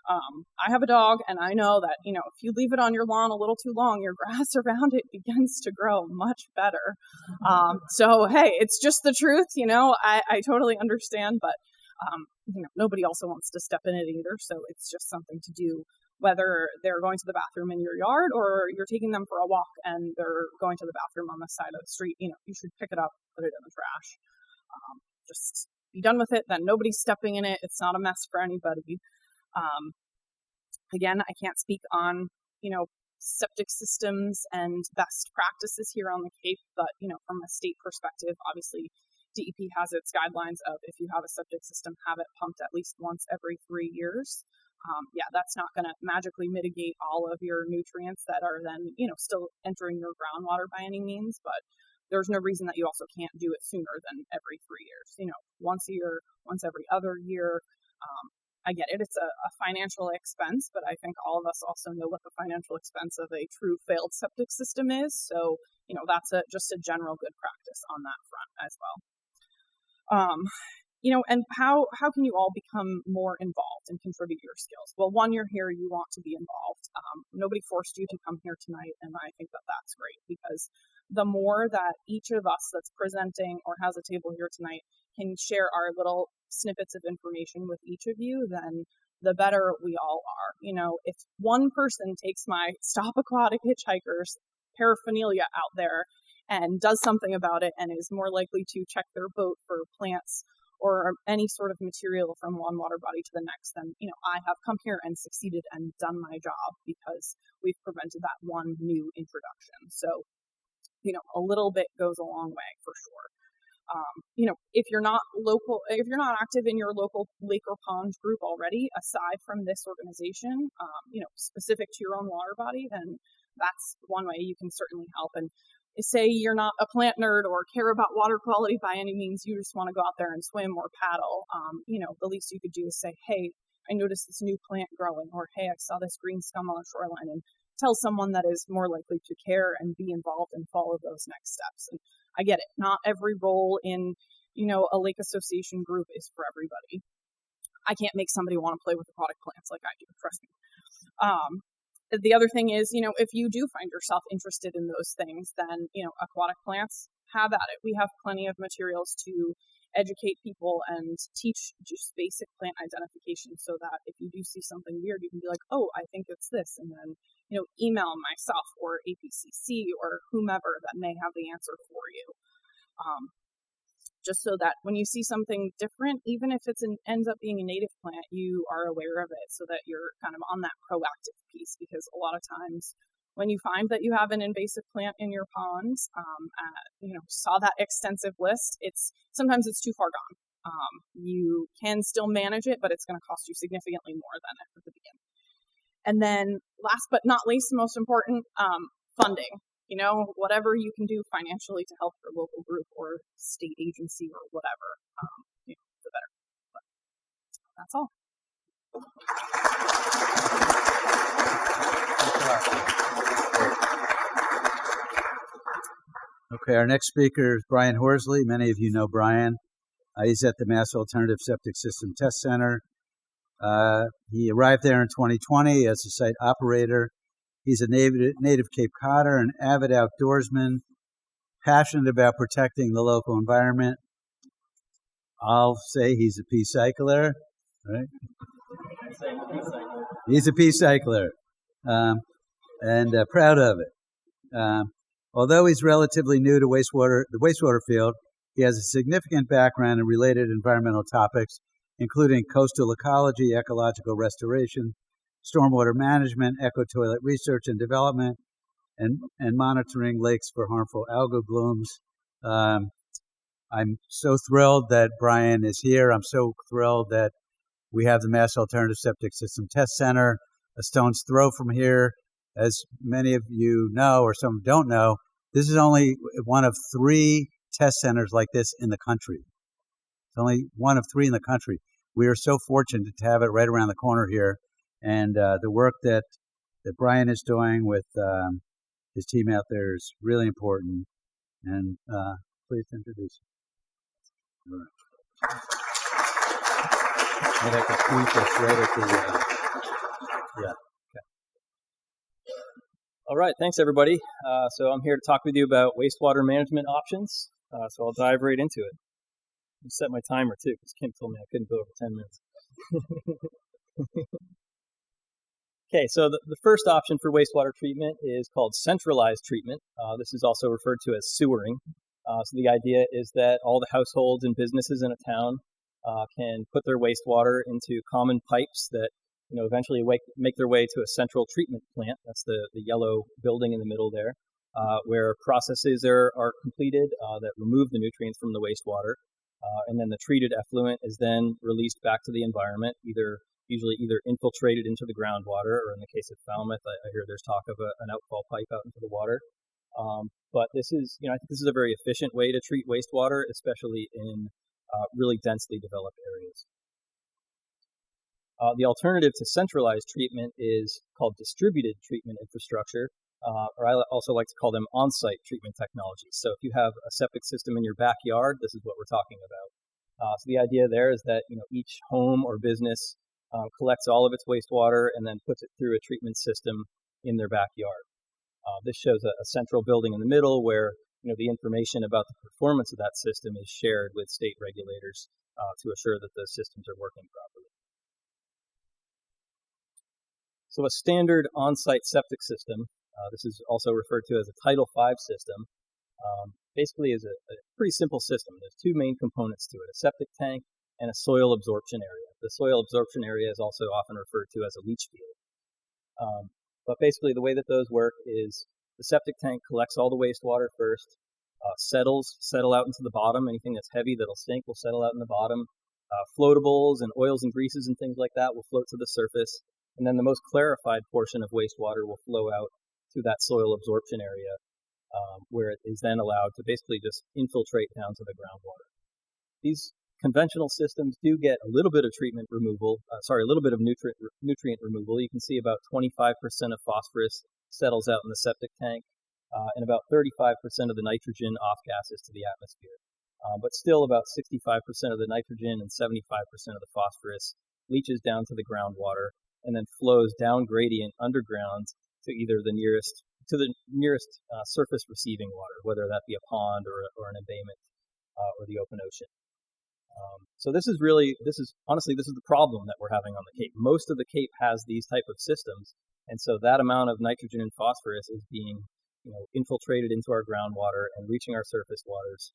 I have a dog, and I know that, if you leave it on your lawn a little too long, your grass around it begins to grow much better. So, hey, it's just the truth, I totally understand, but, nobody also wants to step in it either. So it's just something to do, whether they're going to the bathroom in your yard or you're taking them for a walk and they're going to the bathroom on the side of the street. You should pick it up, put it in the trash. Just be done with it. Then nobody's stepping in it. It's not a mess for anybody. Again, I can't speak on, septic systems and best practices here on the Cape, but, from a state perspective, obviously DEP has its guidelines of if you have a septic system, have it pumped at least once every 3 years. That's not going to magically mitigate all of your nutrients that are then, still entering your groundwater by any means, but there's no reason that you also can't do it sooner than every 3 years. Once a year, once every other year. I get it. It's a financial expense, but I think all of us also know what the financial expense of a true failed septic system is. So, that's just a general good practice on that front as well. And how can you all become more involved and contribute your skills? Well, one, you're here, you want to be involved. Nobody forced you to come here tonight, and I think that that's great, because the more that each of us that's presenting or has a table here tonight can share our little snippets of information with each of you, then the better we all are. If one person takes my Stop Aquatic Hitchhikers paraphernalia out there and does something about it and is more likely to check their boat for plants or any sort of material from one water body to the next, then, I have come here and succeeded and done my job because we've prevented that one new introduction. So, a little bit goes a long way for sure. If you're not active in your local lake or pond group already, aside from this organization, specific to your own water body, then that's one way you can certainly help. And say you're not a plant nerd or care about water quality by any means, you just want to go out there and swim or paddle, the least you could do is say, hey, I noticed this new plant growing, or hey, I saw this green scum on the shoreline, and tell someone that is more likely to care and be involved and follow those next steps. And I get it. Not every role in, a lake association group is for everybody. I can't make somebody want to play with aquatic plants like I do, trust me. The other thing is, if you do find yourself interested in those things, then, aquatic plants, have at it. We have plenty of materials to educate people and teach just basic plant identification so that if you do see something weird, you can be like, oh, I think it's this. And then, email myself or APCC or whomever that may have the answer for you. Just so that when you see something different, even if ends up being a native plant, you are aware of it so that you're kind of on that proactive piece. Because a lot of times when you find that you have an invasive plant in your ponds, saw that extensive list, sometimes it's too far gone. You can still manage it, but it's going to cost you significantly more than at the beginning. And then last but not least, most important, funding. Whatever you can do financially to help your local group or state agency or whatever, the better. But that's all. Okay, our next speaker is Brian Horsley. Many of you know Brian. He's at the Mass Alternative Septic System Test Center. He arrived there in 2020 as a site operator. He's a native Cape Codder, an avid outdoorsman, passionate about protecting the local environment. I'll say he's a pea cycler, right? He's a pea cycler, and proud of it. Although he's relatively new to the wastewater field, he has a significant background in related environmental topics, including coastal ecology, ecological restoration, stormwater management, eco-toilet research and development, and monitoring lakes for harmful algal blooms. I'm so thrilled that Brian is here. I'm so thrilled that we have the Mass Alternative Septic System Test Center a stone's throw from here. As many of you know, or some don't know, this is only one of 3 test centers like this in the country. It's only one of 3 in the country. We are so fortunate to have it right around the corner here. And the work that Brian is doing with his team out there is really important. And please introduce him. All right. I'd like to point this right at the, yeah. Okay. All right, thanks everybody. So I'm here to talk with you about wastewater management options. So I'll dive right into it. I'll set my timer too, because Kim told me I couldn't go over 10 minutes. Okay, so the first option for wastewater treatment is called centralized treatment. This is also referred to as sewering. So the idea is that all the households and businesses in a town can put their wastewater into common pipes that eventually make their way to a central treatment plant. That's the yellow building in the middle there, where processes are completed that remove the nutrients from the wastewater. And then the treated effluent is then released back to the environment, usually either infiltrated into the groundwater, or in the case of Falmouth, I hear there's talk of an outfall pipe out into the water. But this is, I think this is a very efficient way to treat wastewater, especially in really densely developed areas. The alternative to centralized treatment is called distributed treatment infrastructure, or I also like to call them on-site treatment technologies. So if you have a septic system in your backyard, this is what we're talking about. So the idea there is that each home or business collects all of its wastewater and then puts it through a treatment system in their backyard. This shows a central building in the middle where the information about the performance of that system is shared with state regulators to assure that the systems are working properly. So a standard on-site septic system, this is also referred to as a Title V system, basically is a pretty simple system. There's 2 main components to it, a septic tank and a soil absorption area. The soil absorption area is also often referred to as a leach field. But basically the way that those work is the septic tank collects all the wastewater first, settle out into the bottom. Anything that's heavy that'll sink will settle out in the bottom. Floatables and oils and greases and things like that will float to the surface. And then the most clarified portion of wastewater will flow out to that soil absorption area, where it is then allowed to basically just infiltrate down to the groundwater. These conventional systems do get a little bit of treatment removal, a little bit of nutrient removal. You can see about 25% of phosphorus settles out in the septic tank, and about 35% of the nitrogen off gases to the atmosphere. But still about 65% of the nitrogen and 75% of the phosphorus leaches down to the groundwater and then flows down gradient underground to either the nearest surface receiving water, whether that be a pond or an embayment or the open ocean. So this is honestly the problem that we're having on the Cape. Most of the Cape has these type of systems, and so that amount of nitrogen and phosphorus is being, infiltrated into our groundwater and reaching our surface waters,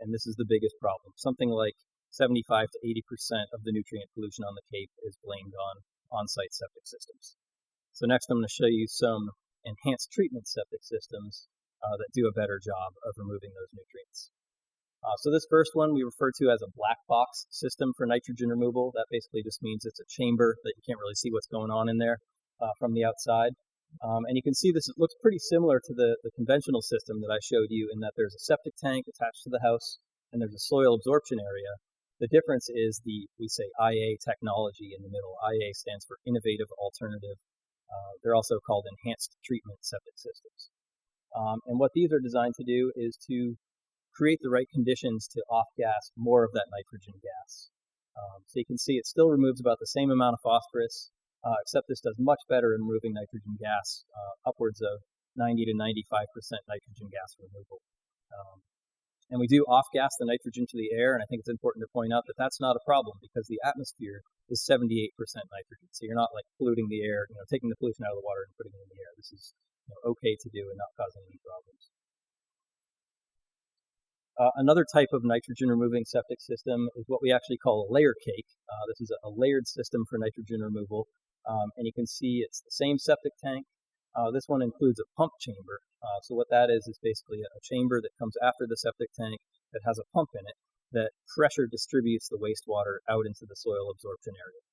and this is the biggest problem. Something like 75 to 80% of the nutrient pollution on the Cape is blamed on on-site septic systems. So next I'm going to show you some enhanced treatment septic systems that do a better job of removing those nutrients. So this first one we refer to as a black box system for nitrogen removal. That basically just means it's a chamber that you can't really see what's going on in there from the outside. And you can see this looks pretty similar to the conventional system that I showed you, in that there's a septic tank attached to the house and there's a soil absorption area. The difference is we say IA technology in the middle. IA stands for Innovative Alternative. They're also called Enhanced Treatment Septic Systems. And what these are designed to do is to create the right conditions to off-gas more of that nitrogen gas. So you can see it still removes about the same amount of phosphorus, except this does much better in removing nitrogen gas, upwards of 90 to 95% nitrogen gas removal. And we do off-gas the nitrogen to the air, and I think it's important to point out that that's not a problem because the atmosphere is 78% nitrogen. So you're not like polluting the air, taking the pollution out of the water and putting it in the air. This is okay to do and not causing any problems. Another type of nitrogen removing septic system is what we actually call a layer cake. This is a layered system for nitrogen removal. And you can see it's the same septic tank. This one includes a pump chamber. So what that is basically a chamber that comes after the septic tank that has a pump in it that pressure distributes the wastewater out into the soil absorption area.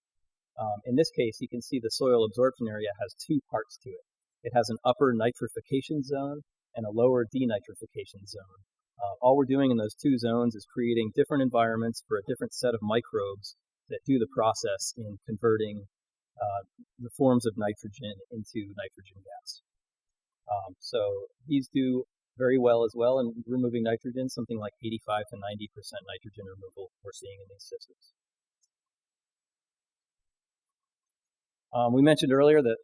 In this case, you can see the soil absorption area has two parts to it. It has an upper nitrification zone and a lower denitrification zone. All we're doing in those two zones is creating different environments for a different set of microbes that do the process in converting the forms of nitrogen into nitrogen gas. So these do very well as well in removing nitrogen, something like 85 to 90% nitrogen removal we're seeing in these systems. We mentioned earlier that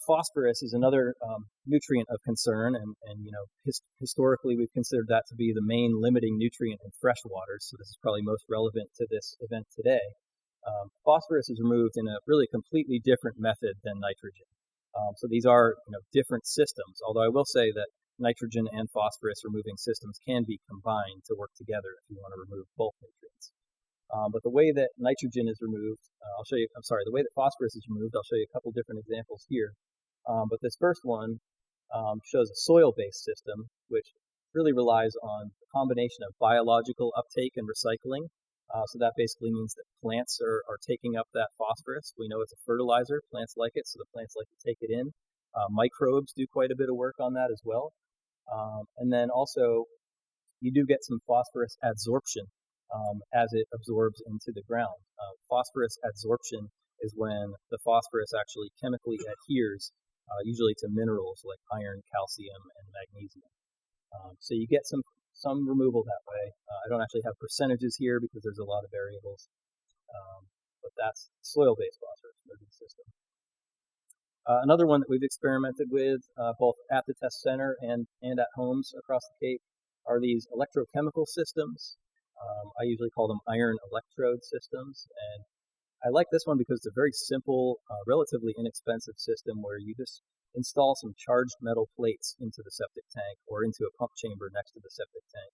phosphorus is another nutrient of concern, and historically we've considered that to be the main limiting nutrient in fresh water, so this is probably most relevant to this event today. Phosphorus is removed in a really completely different method than nitrogen. So these are different systems, although I will say that nitrogen and phosphorus removing systems can be combined to work together if you want to remove both nutrients. But the way that nitrogen is removed, the way that phosphorus is removed, I'll show you a couple different examples here. But this first one shows a soil-based system, which really relies on a combination of biological uptake and recycling. So that basically means that plants are taking up that phosphorus. We know it's a fertilizer. Plants like it, so the plants like to take it in. Microbes do quite a bit of work on that as well. And then also, you do get some phosphorus adsorption as it absorbs into the ground. Phosphorus adsorption is when the phosphorus actually chemically adheres, usually to minerals like iron, calcium, and magnesium. So you get some removal that way. I don't actually have percentages here because there's a lot of variables, but that's soil-based phosphorus removing system. Another one that we've experimented with both at the test center and at homes across the Cape are these electrochemical systems. I usually call them iron electrode systems, and I like this one because it's a very simple, relatively inexpensive system where you just install some charged metal plates into the septic tank or into a pump chamber next to the septic tank.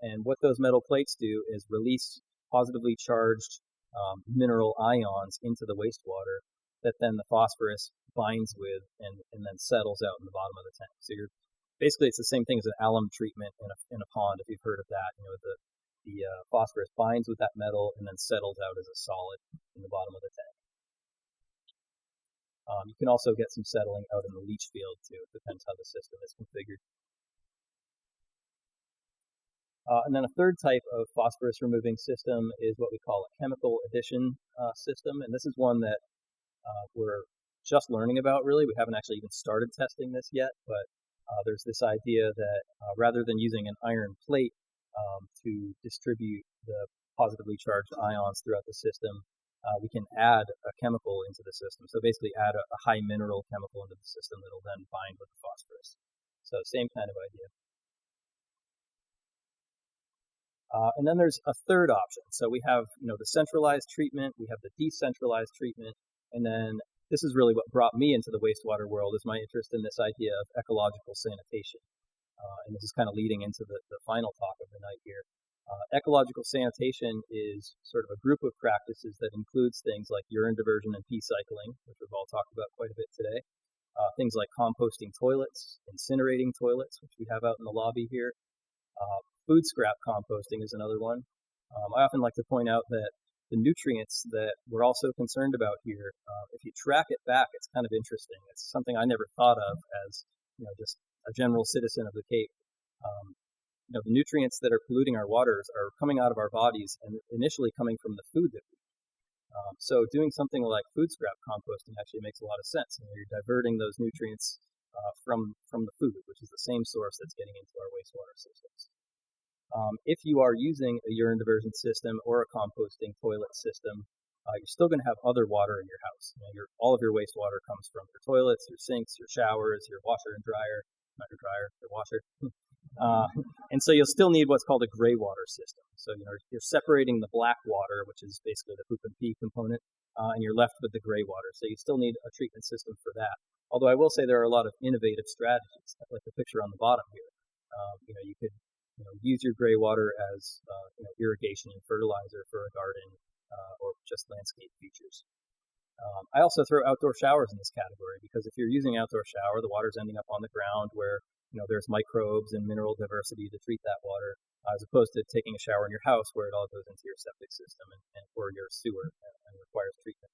And what those metal plates do is release positively charged mineral ions into the wastewater that then the phosphorus binds with and then settles out in the bottom of the tank. So basically it's the same thing as an alum treatment in a pond, if you've heard of that. The phosphorus binds with that metal and then settles out as a solid in the bottom of the tank. You can also get some settling out in the leach field too. It depends how the system is configured. And then a third type of phosphorus removing system is what we call a chemical addition system. And this is one that we're just learning about, really. We haven't actually even started testing this yet, but there's this idea that rather than using an iron plate to distribute the positively charged ions throughout the system, we can add a chemical into the system. So basically add a high mineral chemical into the system that will then bind with the phosphorus. So same kind of idea. And then there's a third option. So we have, the centralized treatment, we have the decentralized treatment, and then this is really what brought me into the wastewater world, is my interest in this idea of ecological sanitation. And this is kind of leading into the final talk of the night here. Ecological sanitation is sort of a group of practices that includes things like urine diversion and pee cycling, which we've all talked about quite a bit today. Things like composting toilets, incinerating toilets, which we have out in the lobby here. Food scrap composting is another one. I often like to point out that the nutrients that we're also concerned about here, if you track it back, it's kind of interesting. It's something I never thought of as, just a general citizen of the Cape. The nutrients that are polluting our waters are coming out of our bodies and initially coming from the food that we eat. So doing something like food scrap composting actually makes a lot of sense. You're diverting those nutrients from the food, which is the same source that's getting into our wastewater systems. If you are using a urine diversion system or a composting toilet system, you're still going to have other water in your house. All of your wastewater comes from your toilets, your sinks, your showers, your washer and dryer, not your dryer, your washer. And so you'll still need what's called a gray water system. So you're separating the black water, which is basically the poop and pee component, and you're left with the gray water. So you still need a treatment system for that. Although I will say there are a lot of innovative strategies, like the picture on the bottom here. You could use your gray water as irrigation and fertilizer for a garden, or just landscape features. I also throw outdoor showers in this category, because if you're using outdoor shower, the water's ending up on the ground where there's microbes and mineral diversity to treat that water, as opposed to taking a shower in your house where it all goes into your septic system and or your sewer and requires treatment.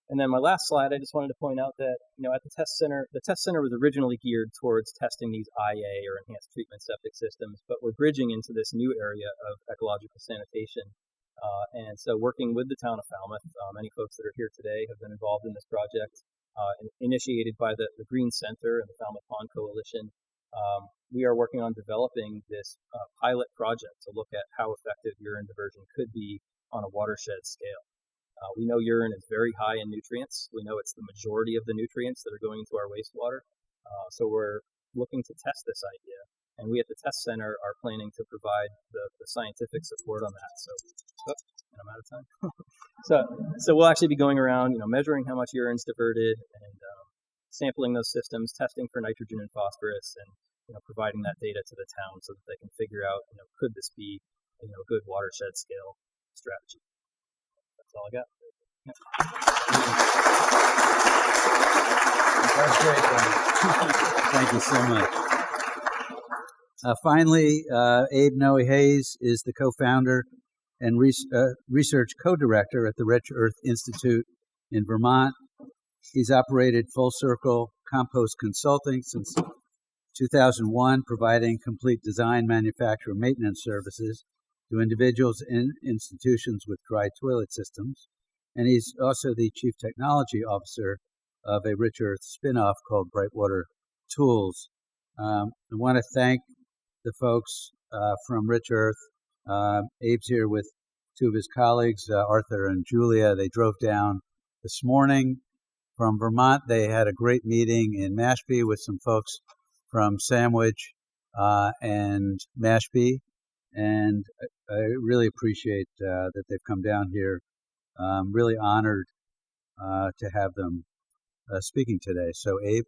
And then my last slide, I just wanted to point out that, at the test center was originally geared towards testing these IA, or enhanced treatment septic systems, but we're bridging into this new area of ecological sanitation. And so working with the town of Falmouth, many folks that are here today have been involved in this project, initiated by the Green Center and the Falmouth Pond Coalition. We are working on developing this pilot project to look at how effective urine diversion could be on a watershed scale. We know urine is very high in nutrients. We know it's the majority of the nutrients that are going into our wastewater. So we're looking to test this idea. And we at the test center are planning to provide the scientific support on that. So, and I'm out of time. So we'll actually be going around, measuring how much urine's diverted and sampling those systems, testing for nitrogen and phosphorus, and providing that data to the town so that they can figure out, could this be a good watershed scale strategy. That's all I got. That's great. Thank you so much. Finally, Abe Noe Hayes is the co-founder and research co-director at the Rich Earth Institute in Vermont. He's operated Full Circle Compost Consulting since 2001, providing complete design, manufacture, and maintenance services to individuals and institutions with dry toilet systems. And he's also the Chief Technology Officer of a Rich Earth spinoff called Brightwater Tools. I want to thank the folks from Rich Earth. Abe's here with two of his colleagues, Arthur and Julia. They drove down this morning from Vermont. They had a great meeting in Mashpee with some folks from Sandwich and Mashpee. And I really appreciate that they've come down here. I'm really honored to have them speaking today. So, Abe,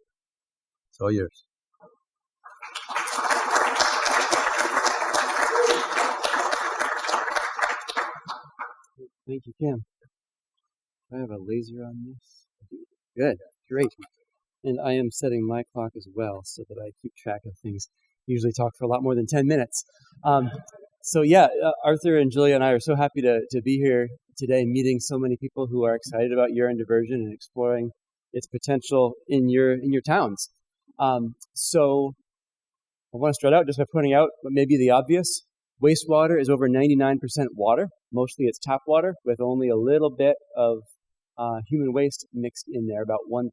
it's all yours. Thank you, Kim. Do I have a laser on this? Good, great. And I am setting my clock as well so that I keep track of things. Usually talk for a lot more than 10 minutes. Arthur and Julia and I are so happy to be here today, meeting so many people who are excited about urine diversion and exploring its potential in your towns. So I want to start out just by pointing out what may be the obvious. Wastewater is over 99% water. Mostly it's tap water with only a little bit of human waste mixed in there, about 1%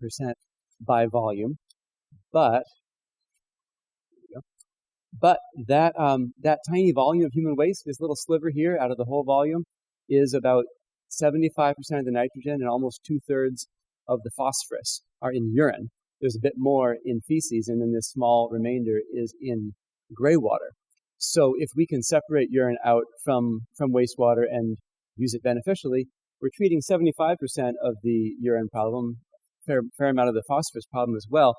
by volume. But that tiny volume of human waste, this little sliver here out of the whole volume, is about 75% of the nitrogen and almost 2/3 of the phosphorus are in urine. There's a bit more in feces, and then this small remainder is in gray water. So if we can separate urine out from wastewater and use it beneficially, we're treating 75% of the urine problem, fair amount of the phosphorus problem as well.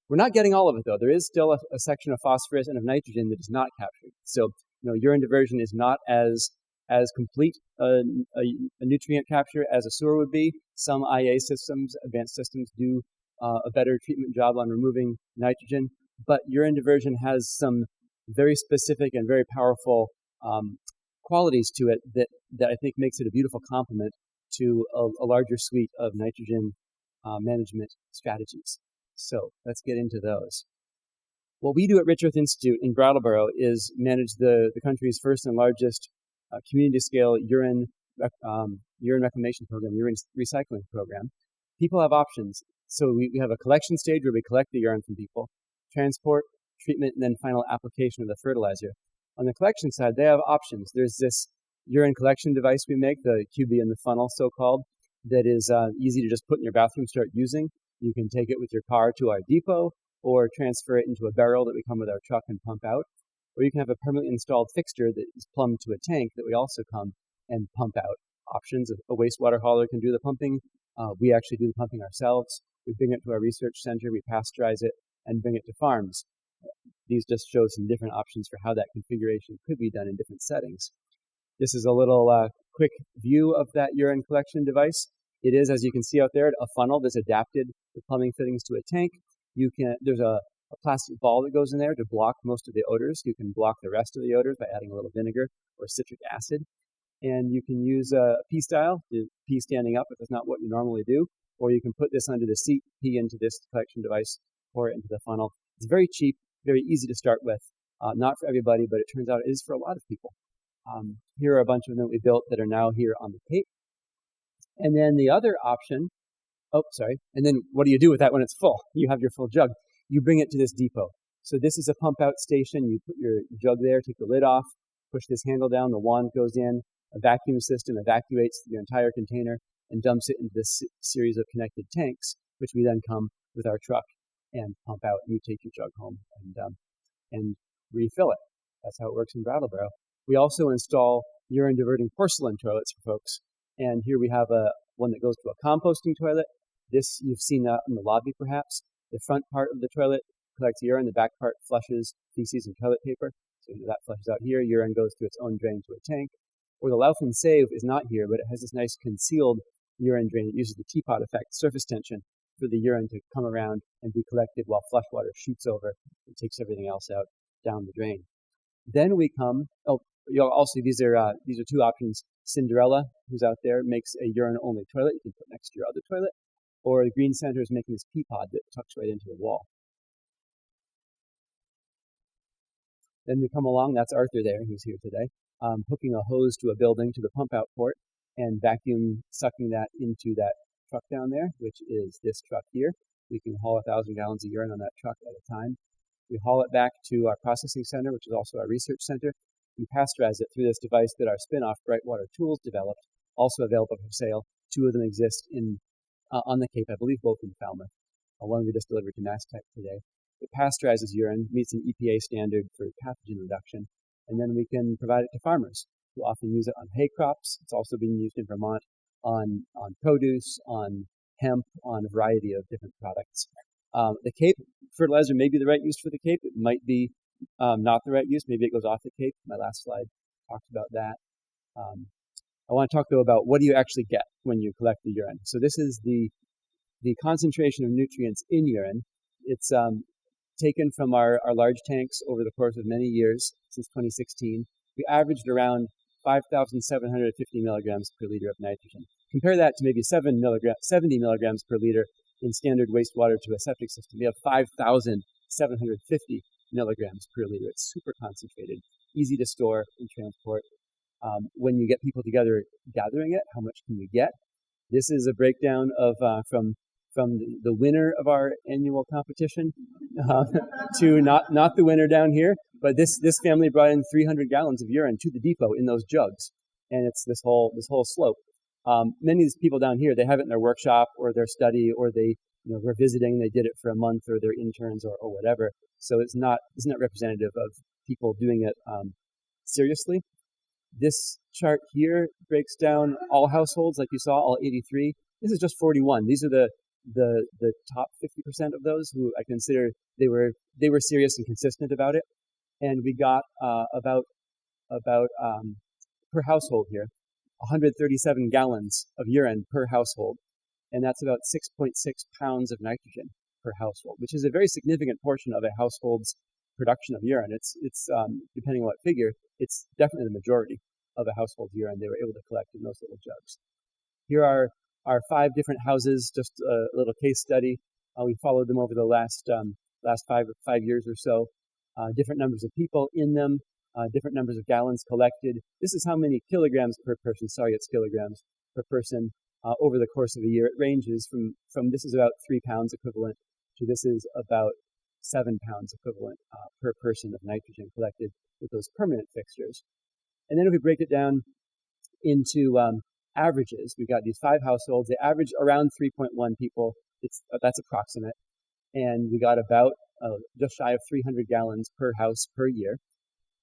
We're not getting all of it, though. There is still a section of phosphorus and of nitrogen that is not captured. So, urine diversion is not as complete a nutrient capture as a sewer would be. Some IA systems, advanced systems, do a better treatment job on removing nitrogen, but urine diversion has some very specific and very powerful qualities to it that I think makes it a beautiful complement to a larger suite of nitrogen management strategies. So let's get into those. What we do at Rich Earth Institute in Brattleboro is manage the country's first and largest community-scale urine reclamation program, urine recycling program. People have options. So we have a collection stage where we collect the urine from people, transport, treatment, and then final application of the fertilizer. On the collection side, they have options. There's this urine collection device we make, the QB in the funnel, so-called, that is easy to just put in your bathroom, start using. You can take it with your car to our depot or transfer it into a barrel that we come with our truck and pump out. Or you can have a permanently installed fixture that is plumbed to a tank that we also come and pump out. Options. A wastewater hauler can do the pumping. We actually do the pumping ourselves. We bring it to our research center, we pasteurize it, and bring it to farms. These just show some different options for how that configuration could be done in different settings. This is a little quick view of that urine collection device. It is, as you can see out there, a funnel that's adapted the plumbing fittings to a tank. There's a plastic ball that goes in there to block most of the odors. You can block the rest of the odors by adding a little vinegar or citric acid. And you can use a pee style, to pee standing up if it's not what you normally do. Or you can put this under the seat, pee into this collection device, pour it into the funnel. It's very cheap, very easy to start with. Not for everybody, but it turns out it is for a lot of people. Here are a bunch of them that we built that are now here on the Cape. And then the other option, and then what do you do with that when it's full? You have your full jug. You bring it to this depot. So this is a pump out station. You put your jug there, take the lid off, push this handle down, the wand goes in, a vacuum system evacuates your entire container and dumps it into this series of connected tanks, which we then come with our truck and pump out, and you take your jug home and refill it. That's how it works in Brattleboro. We also install urine diverting porcelain toilets for folks. And here we have one that goes to a composting toilet. This, you've seen that in the lobby perhaps. The front part of the toilet collects urine, the back part flushes feces and toilet paper. So that flushes out here, urine goes to its own drain to a tank. Or the Laufin Save is not here, but it has this nice concealed urine drain. It uses the teapot effect, surface tension, for the urine to come around and be collected while flush water shoots over and takes everything else out down the drain. Then we come, also these are two options. Cinderella, who's out there, makes a urine-only toilet you can put next to your other toilet. Or the Green Center is making this pea pod that tucks right into the wall. Then we come along, that's Arthur there, who's here today, hooking a hose to a building to the pump out port and vacuum sucking that into that truck down there, which is this truck here. We can haul 1,000 gallons of urine on that truck at a time. We haul it back to our processing center, which is also our research center. We pasteurize it through this device that our spin-off Brightwater Tools developed, also available for sale. Two of them exist on the Cape, I believe both in Falmouth. One we just delivered to MassTech today. It pasteurizes urine, meets an EPA standard for pathogen reduction, and then we can provide it to farmers who often use it on hay crops. It's also being used in Vermont on produce, on hemp, on a variety of different products. The Cape fertilizer may be the right use for the Cape. It might be not the right use. Maybe it goes off the Cape. My last slide talked about that. I want to talk, though, about what do you actually get when you collect the urine. So this is the concentration of nutrients in urine. It's taken from our large tanks over the course of many years, since 2016. We averaged around 5,750 milligrams per liter of nitrogen. Compare that to maybe 70 milligrams per liter in standard wastewater to a septic system. We have 5,750 milligrams per liter. It's super concentrated, easy to store and transport. When you get people together gathering it, how much can you get? This is a breakdown of from the winner of our annual competition to not the winner down here, but this family brought in 300 gallons of urine to the depot in those jugs, and it's this whole slope. Many of these people down here, they have it in their workshop or their study, or they were visiting, they did it for a month, or they're interns or whatever. So it's not representative of people doing it seriously. This chart here breaks down all households, like you saw, all 83. This is just 41. These are the top 50% of those who I consider they were serious and consistent about it. And we got about per household here, 137 gallons of urine per household, and that's about 6.6 pounds of nitrogen per household, which is a very significant portion of a household's production of urine. It's depending on what figure, it's definitely the majority of a household's urine they were able to collect in those little jugs. Here are our 5 different houses, just a little case study. We followed them over the last 5 years or so. Different numbers of people in them, different numbers of gallons collected. This is how many kilograms per person. Sorry, it's kilograms per person over the course of a year. It ranges from this is about 3 pounds equivalent to this is about 7 pounds equivalent per person of nitrogen collected with those permanent fixtures. And then if we break it down into averages, we've got these 5 households. They average around 3.1 people. That's approximate. And we got about just shy of 300 gallons per house per year.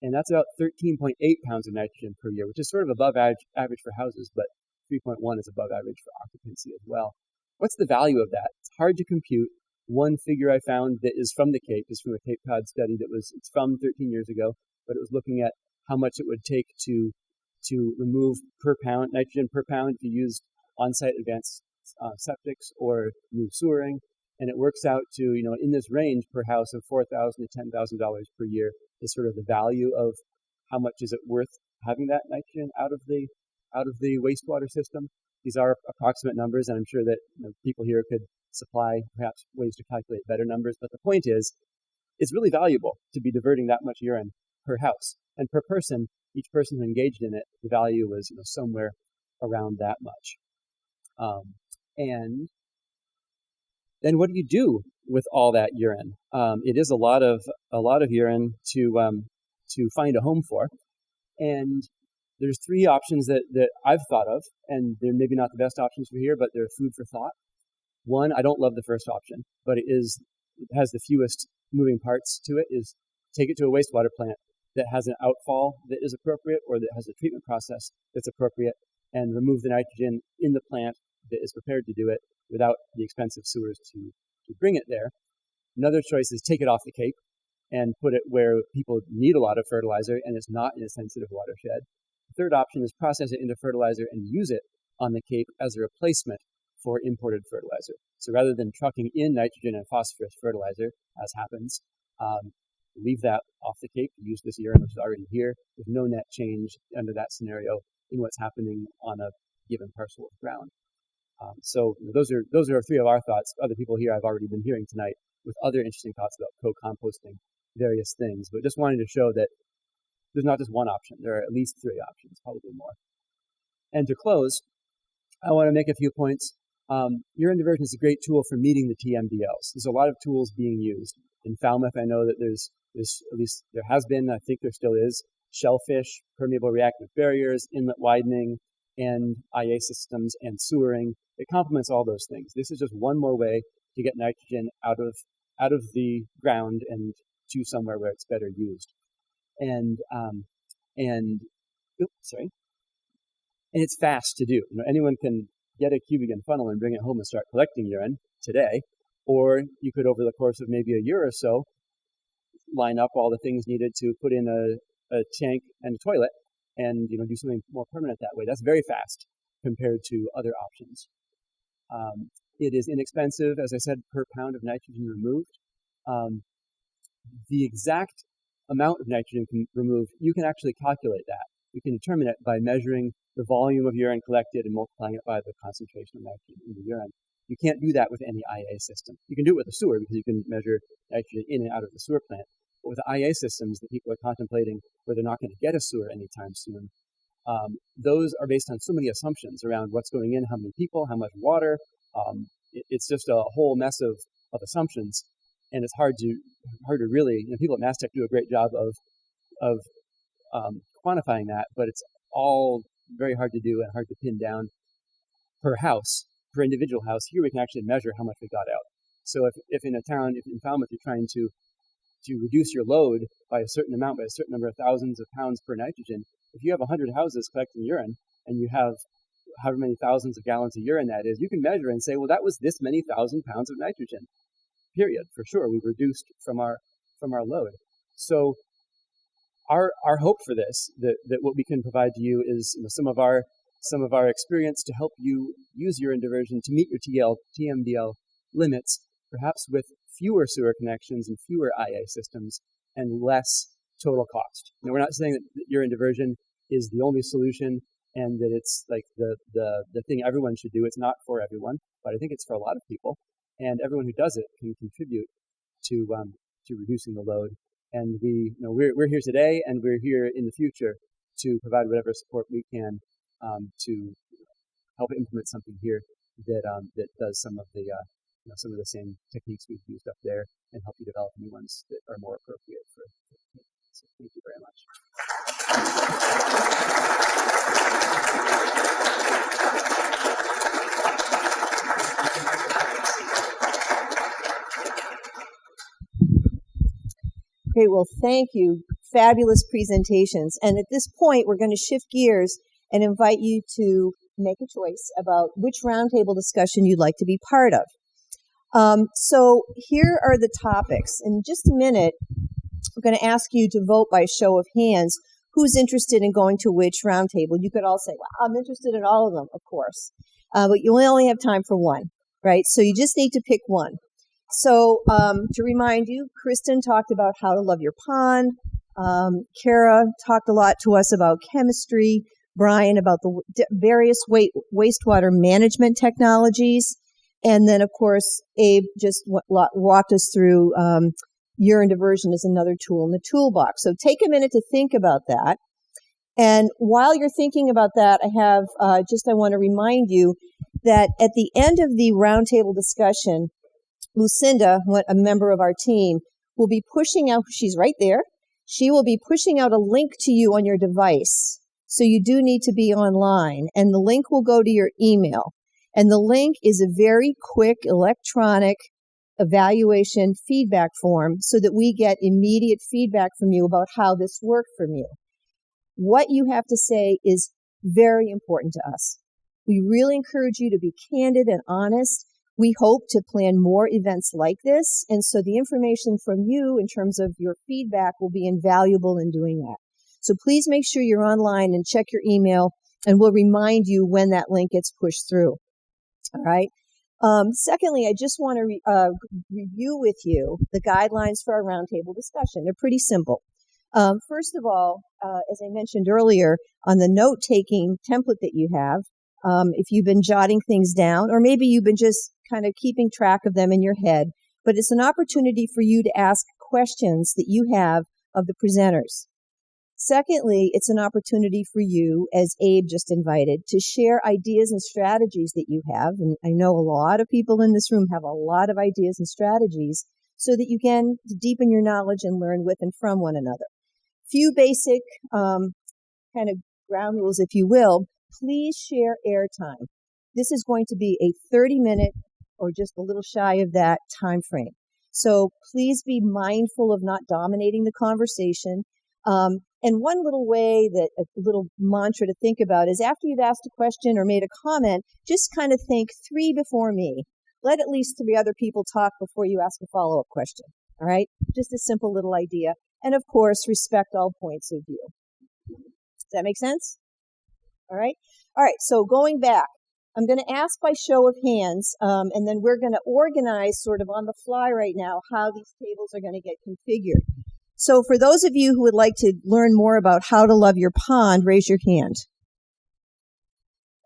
And that's about 13.8 pounds of nitrogen per year, which is sort of above average for houses, but 3.1 is above average for occupancy as well. What's the value of that? It's hard to compute. One figure I found that is from the Cape is from a Cape Cod study it's from 13 years ago, but it was looking at how much it would take to remove per pound, nitrogen per pound, if you used on-site advanced septics or new sewering. And it works out to, in this range per house of $4,000 to $10,000 per year is sort of the value of how much is it worth having that nitrogen out of the wastewater system. These are approximate numbers, and I'm sure that people here could supply perhaps ways to calculate better numbers. But the point is, it's really valuable to be diverting that much urine per house. And per person, each person who engaged in it, the value was somewhere around that much. And then what do you do with all that urine? It is a lot of urine to find a home for, and there's 3 options that I've thought of, and they're maybe not the best options for here, but they're food for thought. One, I don't love the first option, but it has the fewest moving parts to it. Is take it to a wastewater plant that has an outfall that is appropriate, or that has a treatment process that's appropriate, and remove the nitrogen in the plant that is prepared to do it without the expensive sewers to bring it there. Another choice is take it off the Cape and put it where people need a lot of fertilizer and it's not in a sensitive watershed. The third option is process it into fertilizer and use it on the Cape as a replacement for imported fertilizer. So rather than trucking in nitrogen and phosphorus fertilizer, as happens, leave that off the Cape, use this urine which is already here, with no net change under that scenario in what's happening on a given parcel of ground. So those are 3 of our thoughts. Other people here I've already been hearing tonight with other interesting thoughts about co-composting various things. But just wanted to show that there's not just one option. There are at least 3 options, probably more. And to close, I want to make a few points. Urine diversion is a great tool for meeting the TMDLs. There's a lot of tools being used. In Falmouth, I know that there's at least there has been, I think there still is, shellfish, permeable reactive barriers, inlet widening, and IA systems and sewering. It complements all those things. This is just one more way to get nitrogen out of the ground and to somewhere where it's better used. And it's fast to do. Anyone can get a Cubigan funnel and bring it home and start collecting urine today, or you could, over the course of maybe a year or so, line up all the things needed to put in a tank and a toilet and do something more permanent that way. That's very fast compared to other options. It is inexpensive, as I said, per pound of nitrogen removed. The exact amount of nitrogen removed, you can actually calculate that. You can determine it by measuring the volume of urine collected and multiplying it by the concentration of nitrogen in the urine. You can't do that with any IA system. You can do it with a sewer because you can measure nitrogen in and out of the sewer plant. But with the IA systems that people are contemplating where they're not going to get a sewer anytime soon, those are based on so many assumptions around what's going in, how many people, how much water. It's just a whole mess of assumptions, and it's hard to really. People at MassTech do a great job of quantifying that, but it's all very hard to do and hard to pin down per house, per individual house. Here we can actually measure how much we got out. So if in a town, if in Falmouth, you're trying to reduce your load by a certain amount, by a certain number of thousands of pounds per nitrogen, if you have 100 houses collecting urine and you have however many thousands of gallons of urine that is, you can measure and say, well, that was this many thousand pounds of nitrogen. Period. For sure, we reduced from our load. So our hope for this, that what we can provide to you is some of our experience to help you use urine diversion to meet your TMDL limits, perhaps with fewer sewer connections and fewer IA systems and less total cost. Now, we're not saying that urine diversion is the only solution and that it's like the thing everyone should do. It's not for everyone, but I think it's for a lot of people. And everyone who does it can contribute to reducing the load. And we're here today, and we're here in the future to provide whatever support we can to help implement something here that does some of the same techniques we've used up there, and help you develop new ones that are more appropriate for. So thank you very much. Okay, well, thank you. Fabulous presentations. And at this point, we're going to shift gears and invite you to make a choice about which roundtable discussion you'd like to be part of. So here are the topics. In just a minute, I'm going to ask you to vote by a show of hands who's interested in going to which roundtable. You could all say, well, I'm interested in all of them, of course. But you only have time for one, right? So you just need to pick one. So to remind you, Kristen talked about how to love your pond. Kara talked a lot to us about chemistry. Brian about the various wastewater management technologies. And then, of course, Abe just walked us through urine diversion as another tool in the toolbox. So take a minute to think about that. And while you're thinking about that, I want to remind you that at the end of the roundtable discussion, Lucinda, a member of our team, will be pushing out, she's right there, she will be pushing out a link to you on your device. So you do need to be online, and the link will go to your email. And the link is a very quick electronic evaluation feedback form so that we get immediate feedback from you about how this worked from you. What you have to say is very important to us. We really encourage you to be candid and honest. We hope to plan more events like this, and so the information from you in terms of your feedback will be invaluable in doing that. So please make sure you're online and check your email, and we'll remind you when that link gets pushed through. All right. Secondly, I just want to review with you the guidelines for our roundtable discussion. They're pretty simple. First of all, as I mentioned earlier, on the note-taking template that you have, if you've been jotting things down, or maybe you've been just kind of keeping track of them in your head, but it's an opportunity for you to ask questions that you have of the presenters. Secondly, it's an opportunity for you, as Abe just invited, to share ideas and strategies that you have. And I know a lot of people in this room have a lot of ideas and strategies so that you can deepen your knowledge and learn with and from one another. Few basic kind of ground rules, if you will. Please share airtime. This is going to be a 30-minute or just a little shy of that time frame. So please be mindful of not dominating the conversation. And one little way, a little mantra to think about is after you've asked a question or made a comment, just kind of think 3 before me. Let at least 3 other people talk before you ask a follow-up question. All right? Just a simple little idea. And of course, respect all points of view. Does that make sense? All right? All right, so going back, I'm going to ask by show of hands, and then we're going to organize sort of on the fly right now how these tables are going to get configured. So for those of you who would like to learn more about how to love your pond, raise your hand.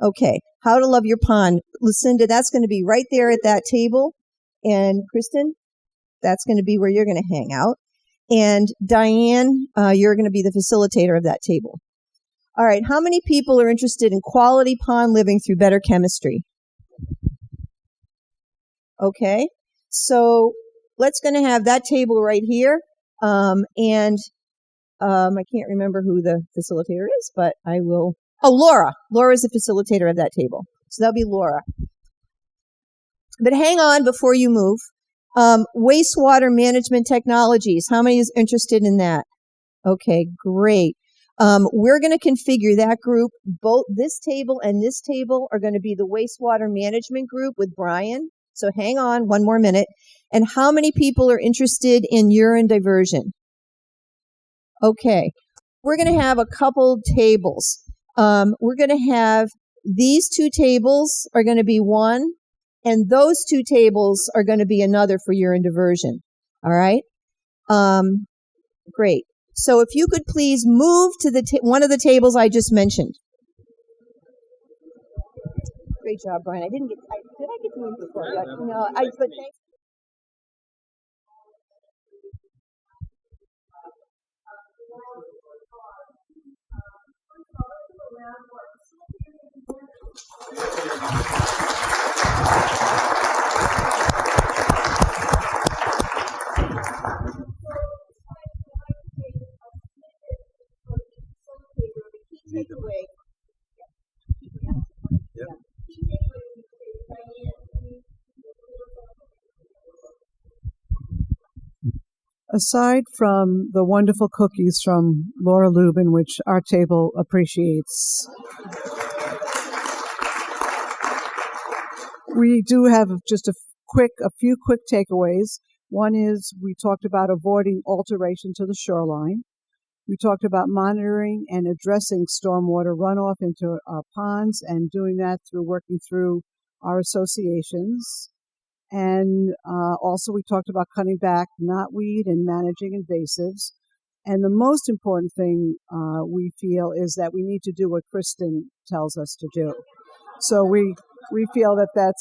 Okay, how to love your pond. Lucinda, that's going to be right there at that table. And Kristen, that's going to be where you're going to hang out. And Diane, you're going to be the facilitator of that table. All right, how many people are interested in quality pond living through better chemistry? Okay, so let's going to have that table right here. I can't remember who the facilitator is, but I will. Oh, Laura. Laura is the facilitator of that table. So that'll be Laura. But hang on before you move. Wastewater management technologies. How many is interested in that? Okay, great. We're going to configure that group. Both this table and this table are going to be the wastewater management group with Brian. So hang on one more minute. And how many people are interested in urine diversion? Okay. We're going to have a couple tables. We're going to have these two tables are going to be one, and those two tables are going to be another for urine diversion. All right? Great. So if you could please move to the one of the tables I just mentioned. Great job, Brian. Did I get to move before? No, but thanks. Aside from the wonderful cookies from Laura Lubin, which our table appreciates, we do have just a few quick takeaways. One is we talked about avoiding alteration to the shoreline. We talked about monitoring and addressing stormwater runoff into our ponds and doing that through working through our associations. And also we talked about cutting back knotweed and managing invasives. And the most important thing we feel is that we need to do what Kristen tells us to do. So we feel that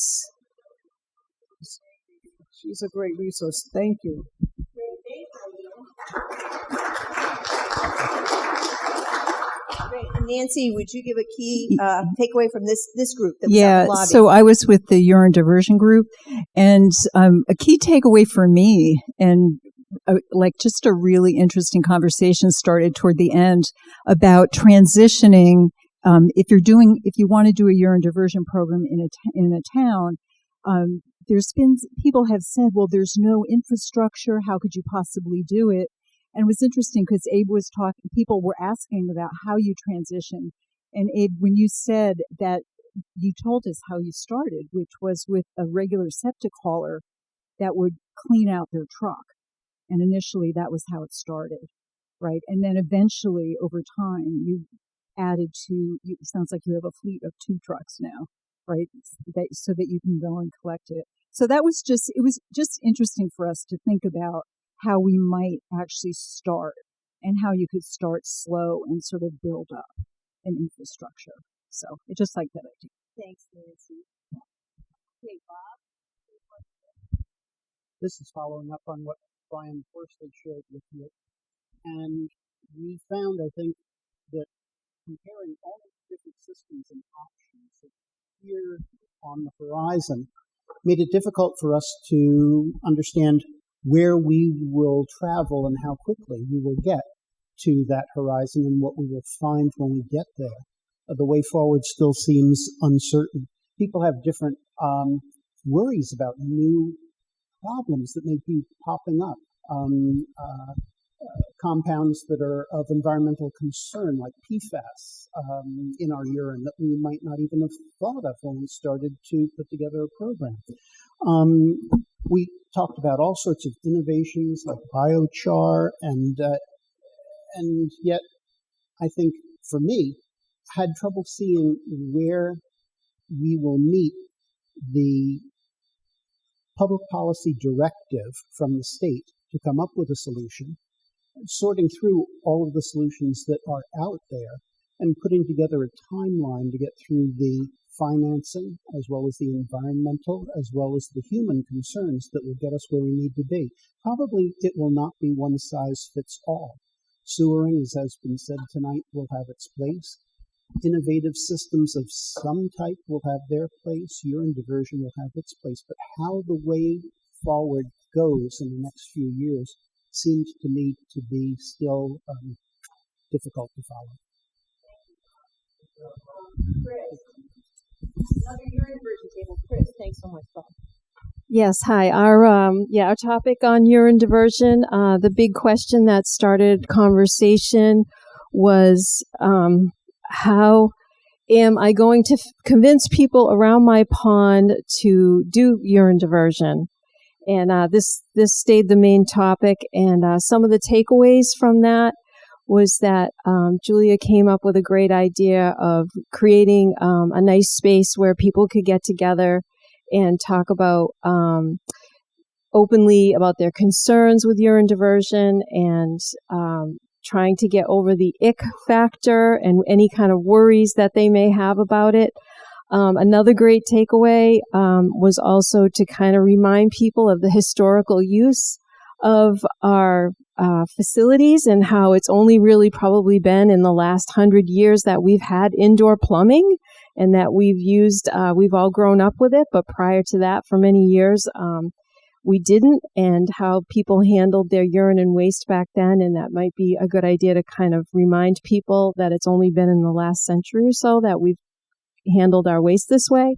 she's a great resource. Thank you. Great. Nancy, would you give a key takeaway from this group that was Yeah, out in the lobby? so I was with the urine diversion group, and a key takeaway for me, and just a really interesting conversation started toward the end about transitioning. If you want to do a urine diversion program in a town, there's been people have said, well, there's no infrastructure. How could you possibly do it? And it was interesting because Abe was talking, people were asking about how you transition. And Abe, when you said that, you told us how you started, which was with a regular septic hauler that would clean out their truck. And initially that was how it started, right? And then eventually over time you added it sounds like you have a fleet of 2 trucks now, right? So that you can go and collect it. So it was just interesting for us to think about how we might actually start and how you could start slow and sort of build up an infrastructure. So I just like that idea. Thanks, Nancy. Okay, Bob. This is following up on what Brian firstly shared with you. And we found, I think, that comparing all of the different systems and options that appear on the horizon made it difficult for us to understand where we will travel and how quickly we will get to that horizon and what we will find when we get there. The way forward still seems uncertain. People have different worries about new problems that may be popping up. Compounds that are of environmental concern, like PFAS, in our urine that we might not even have thought of when we started to put together a program. We talked about all sorts of innovations like biochar, and yet I think for me, had trouble seeing where we will meet the public policy directive from the state to come up with a solution, sorting through all of the solutions that are out there and putting together a timeline to get through the financing as well as the environmental as well as the human concerns that will get us where we need to be. Probably it will not be one size fits all. Sewering, as has been said tonight, will have its place. Innovative systems of some type will have their place. Urine diversion will have its place. But how the way forward goes in the next few years seems to me to be still difficult to follow. Chris. Another urine diversion table. Chris, thanks so much, Bob. Yes, hi. Our topic on urine diversion. The big question that started conversation was how am I going to convince people around my pond to do urine diversion? And this stayed the main topic. And some of the takeaways from that was that Julia came up with a great idea of creating a nice space where people could get together and talk about openly about their concerns with urine diversion and trying to get over the ick factor and any kind of worries that they may have about it. Another great takeaway was also to kind of remind people of the historical use of our facilities and how it's only really probably been in the last 100 years that we've had indoor plumbing and that we've used, we've all grown up with it, but prior to that, for many years, we didn't, and how people handled their urine and waste back then, and that might be a good idea to kind of remind people that it's only been in the last century or so that we've handled our waste this way.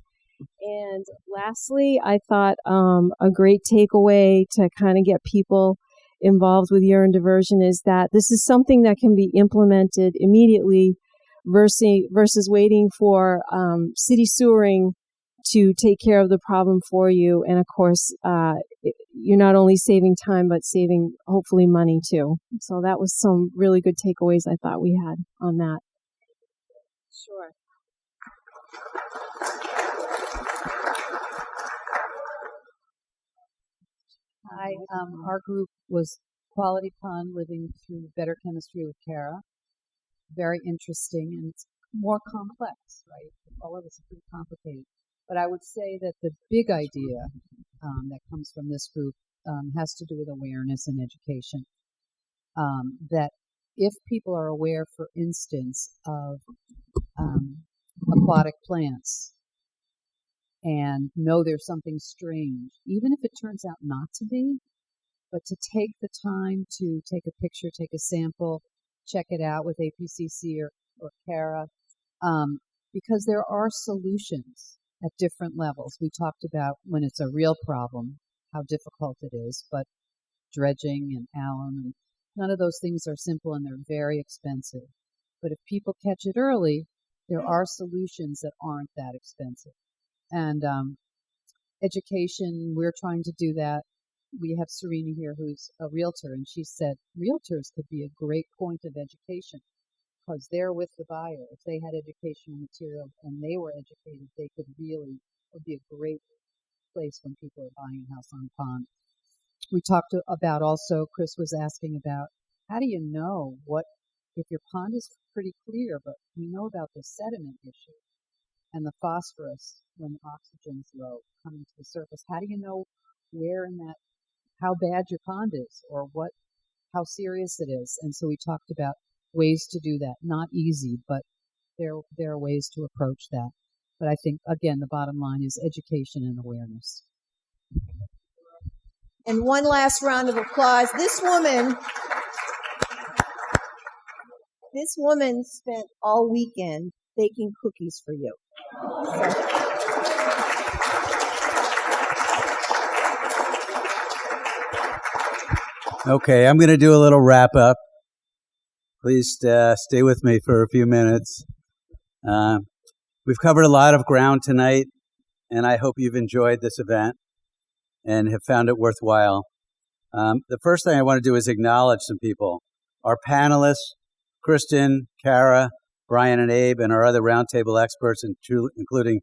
And lastly, I thought a great takeaway to kind of get people involved with urine diversion is that this is something that can be implemented immediately versus waiting for city sewering to take care of the problem for you. And of course, you're not only saving time, but saving hopefully money too. So that was some really good takeaways I thought we had on that. Sure. Hi, our group was Quality Pond Living Through Better Chemistry with Kara. Very interesting, and it's more complex, right? All of us are pretty complicated. But I would say that the big idea that comes from this group has to do with awareness and education. That if people are aware, for instance, of aquatic plants and know there's something strange, even if it turns out not to be, but to take the time to take a picture, take a sample, check it out with APCC or CARA, because there are solutions at different levels. We talked about when it's a real problem, how difficult it is, but dredging and alum, and none of those things are simple and they're very expensive. But if people catch it early, there are solutions that aren't that expensive. And education, we're trying to do that. We have Serena here who's a realtor, and she said realtors could be a great point of education because they're with the buyer. If they had educational material and they were educated, they could really, it would be a great place when people are buying a house on a pond. We talked about also, Chris was asking about how do you know what, if your pond is pretty clear, but we know about the sediment issue and the phosphorus when the oxygen's low coming to the surface. How do you know where in that, how bad your pond is or what, how serious it is? And so we talked about ways to do that. Not easy, but there are ways to approach that. But I think, again, the bottom line is education and awareness. And one last round of applause. This woman spent all weekend baking cookies for you. Okay, I'm going to do a little wrap up. Please stay with me for a few minutes. We've covered a lot of ground tonight, and I hope you've enjoyed this event and have found it worthwhile. The first thing I want to do is acknowledge some people. Our panelists, Kristen, Kara, Brian, and Abe, and our other roundtable experts, including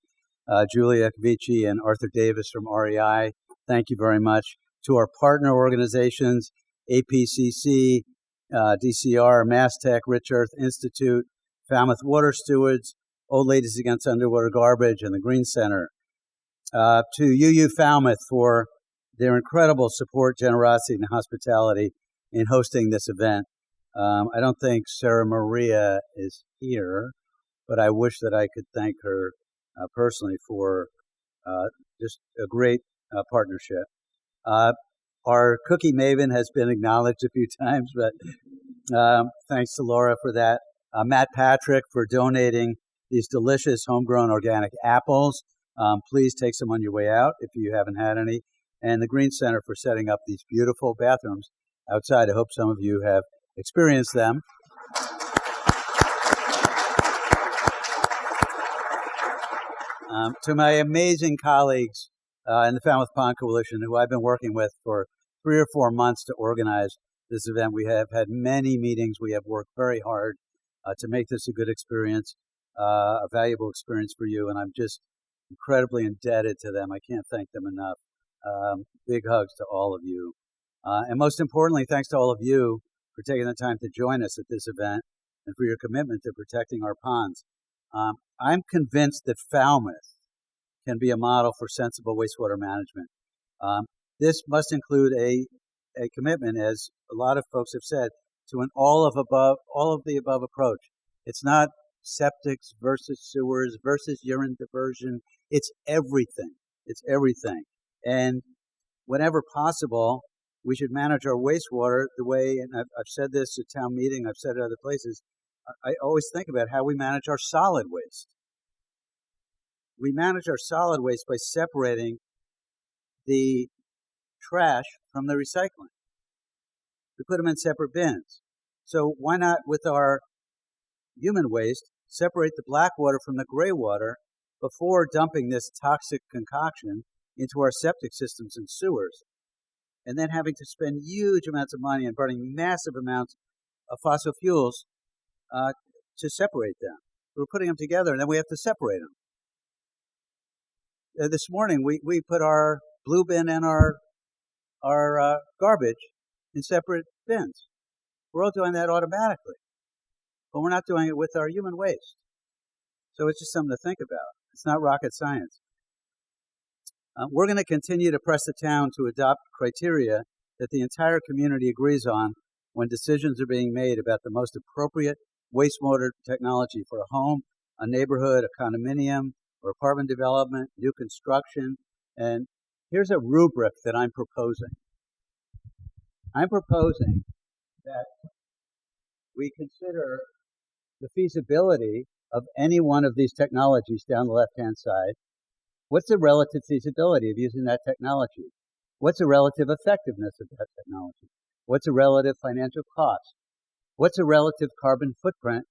Julia Cavici and Arthur Davis from REI. Thank you very much. To our partner organizations, APCC, DCR, MassTech, Rich Earth Institute, Falmouth Water Stewards, Old Ladies Against Underwater Garbage, and the Green Center. To UU Falmouth for their incredible support, generosity, and hospitality in hosting this event. I don't think Sarah Maria is here, but I wish that I could thank her personally for just a great partnership. Our cookie maven has been acknowledged a few times, but thanks to Laura for that. Matt Patrick for donating these delicious homegrown organic apples. Please take some on your way out if you haven't had any. and the Green Center for setting up these beautiful bathrooms outside. I hope some of you have experienced them. To my amazing colleagues in the Falmouth Pond Coalition, who I've been working with for 3 or 4 months to organize this event. We have had many meetings. We have worked very hard to make this a good experience, a valuable experience for you, and I'm just incredibly indebted to them. I can't thank them enough. Big hugs to all of you. And most importantly, thanks to all of you for taking the time to join us at this event and for your commitment to protecting our ponds. I'm convinced that Falmouth can be a model for sensible wastewater management. This must include a commitment, as a lot of folks have said, to an all of the above approach. It's not septics versus sewers versus urine diversion. It's everything. It's everything. And whenever possible, we should manage our wastewater the way, and I've said this at town meeting, I've said it other places, I always think about how we manage our solid waste. We manage our solid waste by separating the trash from the recycling. We put them in separate bins. So why not, with our human waste, separate the black water from the gray water before dumping this toxic concoction into our septic systems and sewers, and then having to spend huge amounts of money and burning massive amounts of fossil fuels to separate them. We're putting them together, and then we have to separate them. This morning, we put our blue bin and our garbage in separate bins. We're all doing that automatically, but we're not doing it with our human waste. So it's just something to think about. It's not rocket science. We're going to continue to press the town to adopt criteria that the entire community agrees on when decisions are being made about the most appropriate wastewater technology for a home, a neighborhood, a condominium, or apartment development, new construction. And here's a rubric that I'm proposing. I'm proposing that we consider the feasibility of any one of these technologies down the left-hand side. What's the relative feasibility of using that technology? What's the relative effectiveness of that technology? What's the relative financial cost? What's the relative carbon footprint?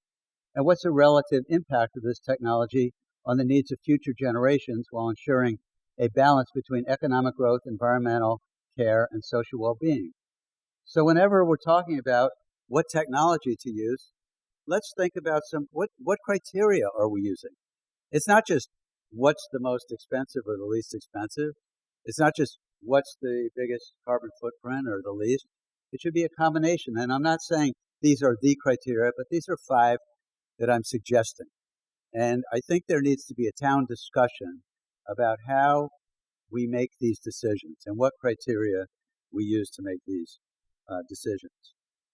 And what's the relative impact of this technology on the needs of future generations while ensuring a balance between economic growth, environmental care, and social well-being? So whenever we're talking about what technology to use, let's think about what criteria are we using? It's not just what's the most expensive or the least expensive. It's not just what's the biggest carbon footprint or the least. It should be a combination. And I'm not saying these are the criteria, but these are 5 that I'm suggesting. And I think there needs to be a town discussion about how we make these decisions and what criteria we use to make these decisions.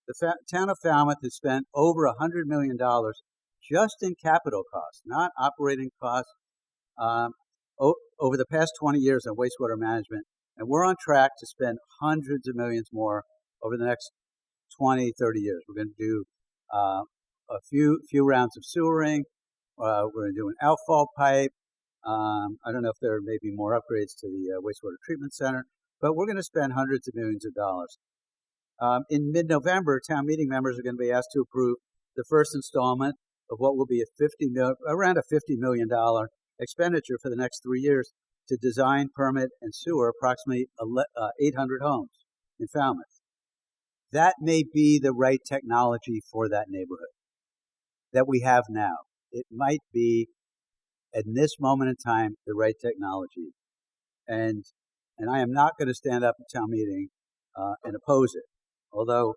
The town of Falmouth has spent over $100 million just in capital costs, not operating costs, over the past 20 years on wastewater management. And we're on track to spend hundreds of millions more over the next 20, 30 years. We're going to do a few rounds of sewering. We're going to do an outfall pipe. I don't know if there may be more upgrades to the wastewater treatment center, but we're going to spend hundreds of millions of dollars. In mid-November, town meeting members are going to be asked to approve the first installment of what will be around a $50 million expenditure for the next 3 years to design, permit, and sewer approximately 800 homes in Falmouth. That may be the right technology for that neighborhood that we have now. It might be, at this moment in time, the right technology. And I am not going to stand up at town meeting and oppose it, although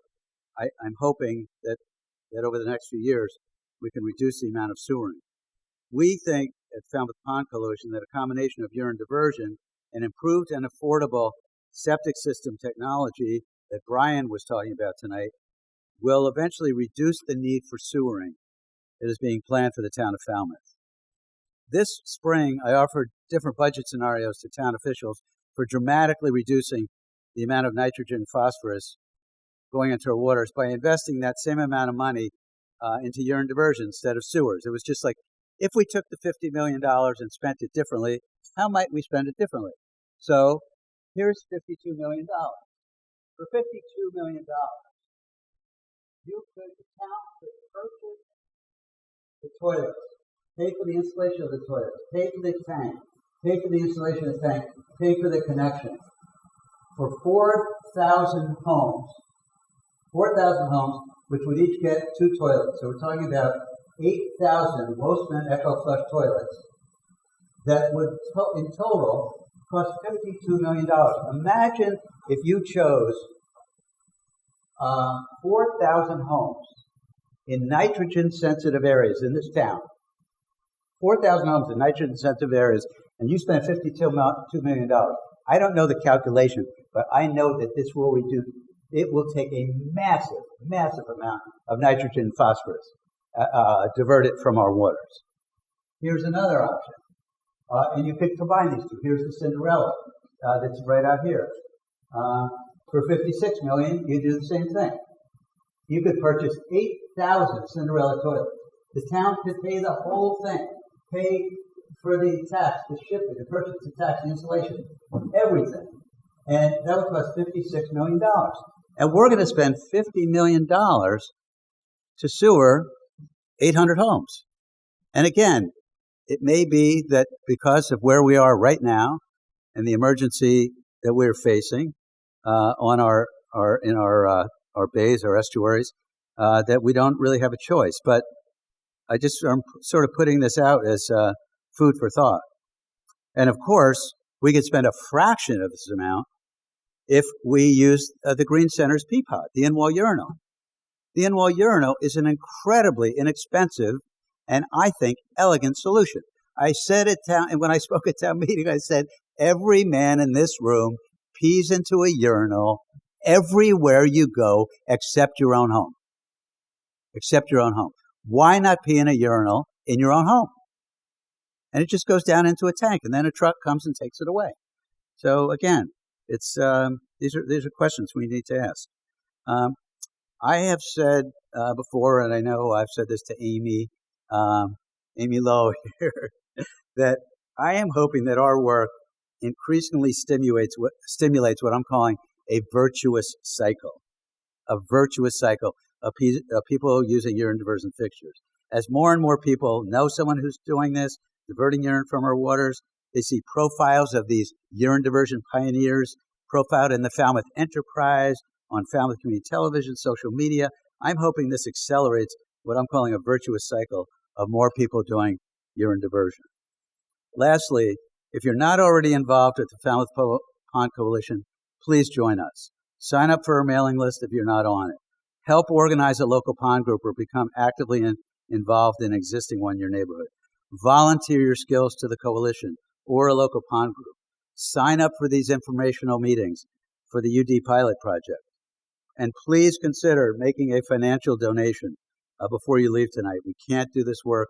I'm hoping that over the next few years we can reduce the amount of sewering. We think at Falmouth Pond Coalition that a combination of urine diversion and improved and affordable septic system technology that Brian was talking about tonight will eventually reduce the need for sewering that is being planned for the town of Falmouth. This spring, I offered different budget scenarios to town officials for dramatically reducing the amount of nitrogen and phosphorus going into our waters by investing that same amount of money into urine diversion instead of sewers. It was just like, if we took the $50 million and spent it differently, how might we spend it differently? So Here's $52 million. For $52 million, the town could purchase the toilets, pay for the installation of the toilets, pay for the tank, pay for the installation of the tank, pay for the connection. For 4,000 homes, which would each get 2 toilets. So we're talking about 8,000 Wostman Echo Flush toilets that would, in total, cost $52 million. Imagine if you chose 4,000 homes in nitrogen-sensitive areas in this town, 4,000 homes in nitrogen-sensitive areas, and you spent $52 million. I don't know the calculation, but I know that this will reduce, it will take a massive, massive amount of nitrogen and phosphorus, divert it from our waters. Here's another option. And you could combine these two. Here's the Cinderella that's right out here. For $56 million, you do the same thing. You could purchase 8,000 Cinderella toilets. The town could pay the whole thing, pay for the tax, the shipping, the purchase, the tax, the installation, everything. And that would cost $56 million. And we're going to spend $50 million to sewer 800 homes. And again, it may be that because of where we are right now and the emergency that we're facing on our bays, our estuaries, that we don't really have a choice. But I'm sort of putting this out as food for thought. And of course, we could spend a fraction of this amount if we use the Green Center's Peapod, the in-wall urinal. The in-wall urinal is an incredibly inexpensive and I think elegant solution. I said and when I spoke at town meeting, I said, every man in this room pees into a urinal everywhere you go except your own home. Except your own home. Why not pee in a urinal in your own home? And it just goes down into a tank, and then a truck comes and takes it away. So again, it's these are questions we need to ask. I have said before, and I know I've said this to Amy Lowe here, that I am hoping that our work increasingly stimulates what I'm calling a virtuous cycle of people using urine diversion fixtures. As more and more people know someone who's doing this, diverting urine from our waters, they see profiles of these urine diversion pioneers profiled in the Falmouth Enterprise, on Falmouth Community Television, social media. I'm hoping this accelerates what I'm calling a virtuous cycle of more people doing urine diversion. Lastly, if you're not already involved with the Falmouth Pond Coalition, please join us. Sign up for our mailing list if you're not on it. Help organize a local pond group or become actively involved in an existing one in your neighborhood. Volunteer your skills to the coalition or a local pond group. Sign up for these informational meetings for the UD Pilot Project. And please consider making a financial donation before you leave tonight. We can't do this work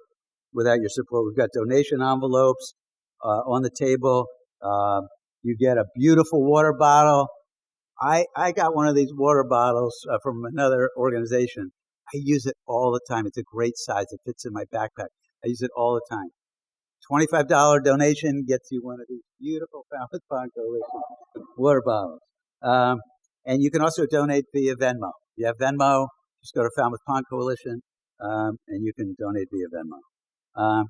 without your support. We've got donation envelopes on the table. You get a beautiful water bottle. I got one of these water bottles from another organization. I use it all the time. It's a great size. It fits in my backpack. I use it all the time. $25 donation gets you one of these beautiful Falmouth Pond Coalition water bottles. And you can also donate via Venmo. If you have Venmo, just go to Falmouth Pond Coalition, and you can donate via Venmo.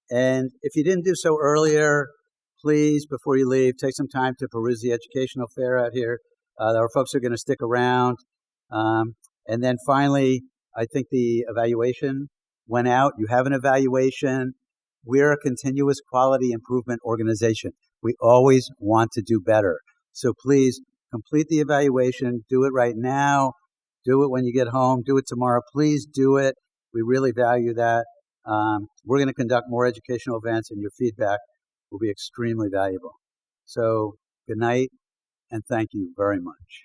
And if you didn't do so earlier, please, before you leave, take some time to peruse the educational fair out here. Our folks are going to stick around. And then finally, I think the evaluation went out. You have an evaluation. We're a continuous quality improvement organization. We always want to do better. So please complete the evaluation. Do it right now. Do it when you get home. Do it tomorrow. Please do it. We really value that. We're going to conduct more educational events, and your feedback will be extremely valuable. So good night, and thank you very much.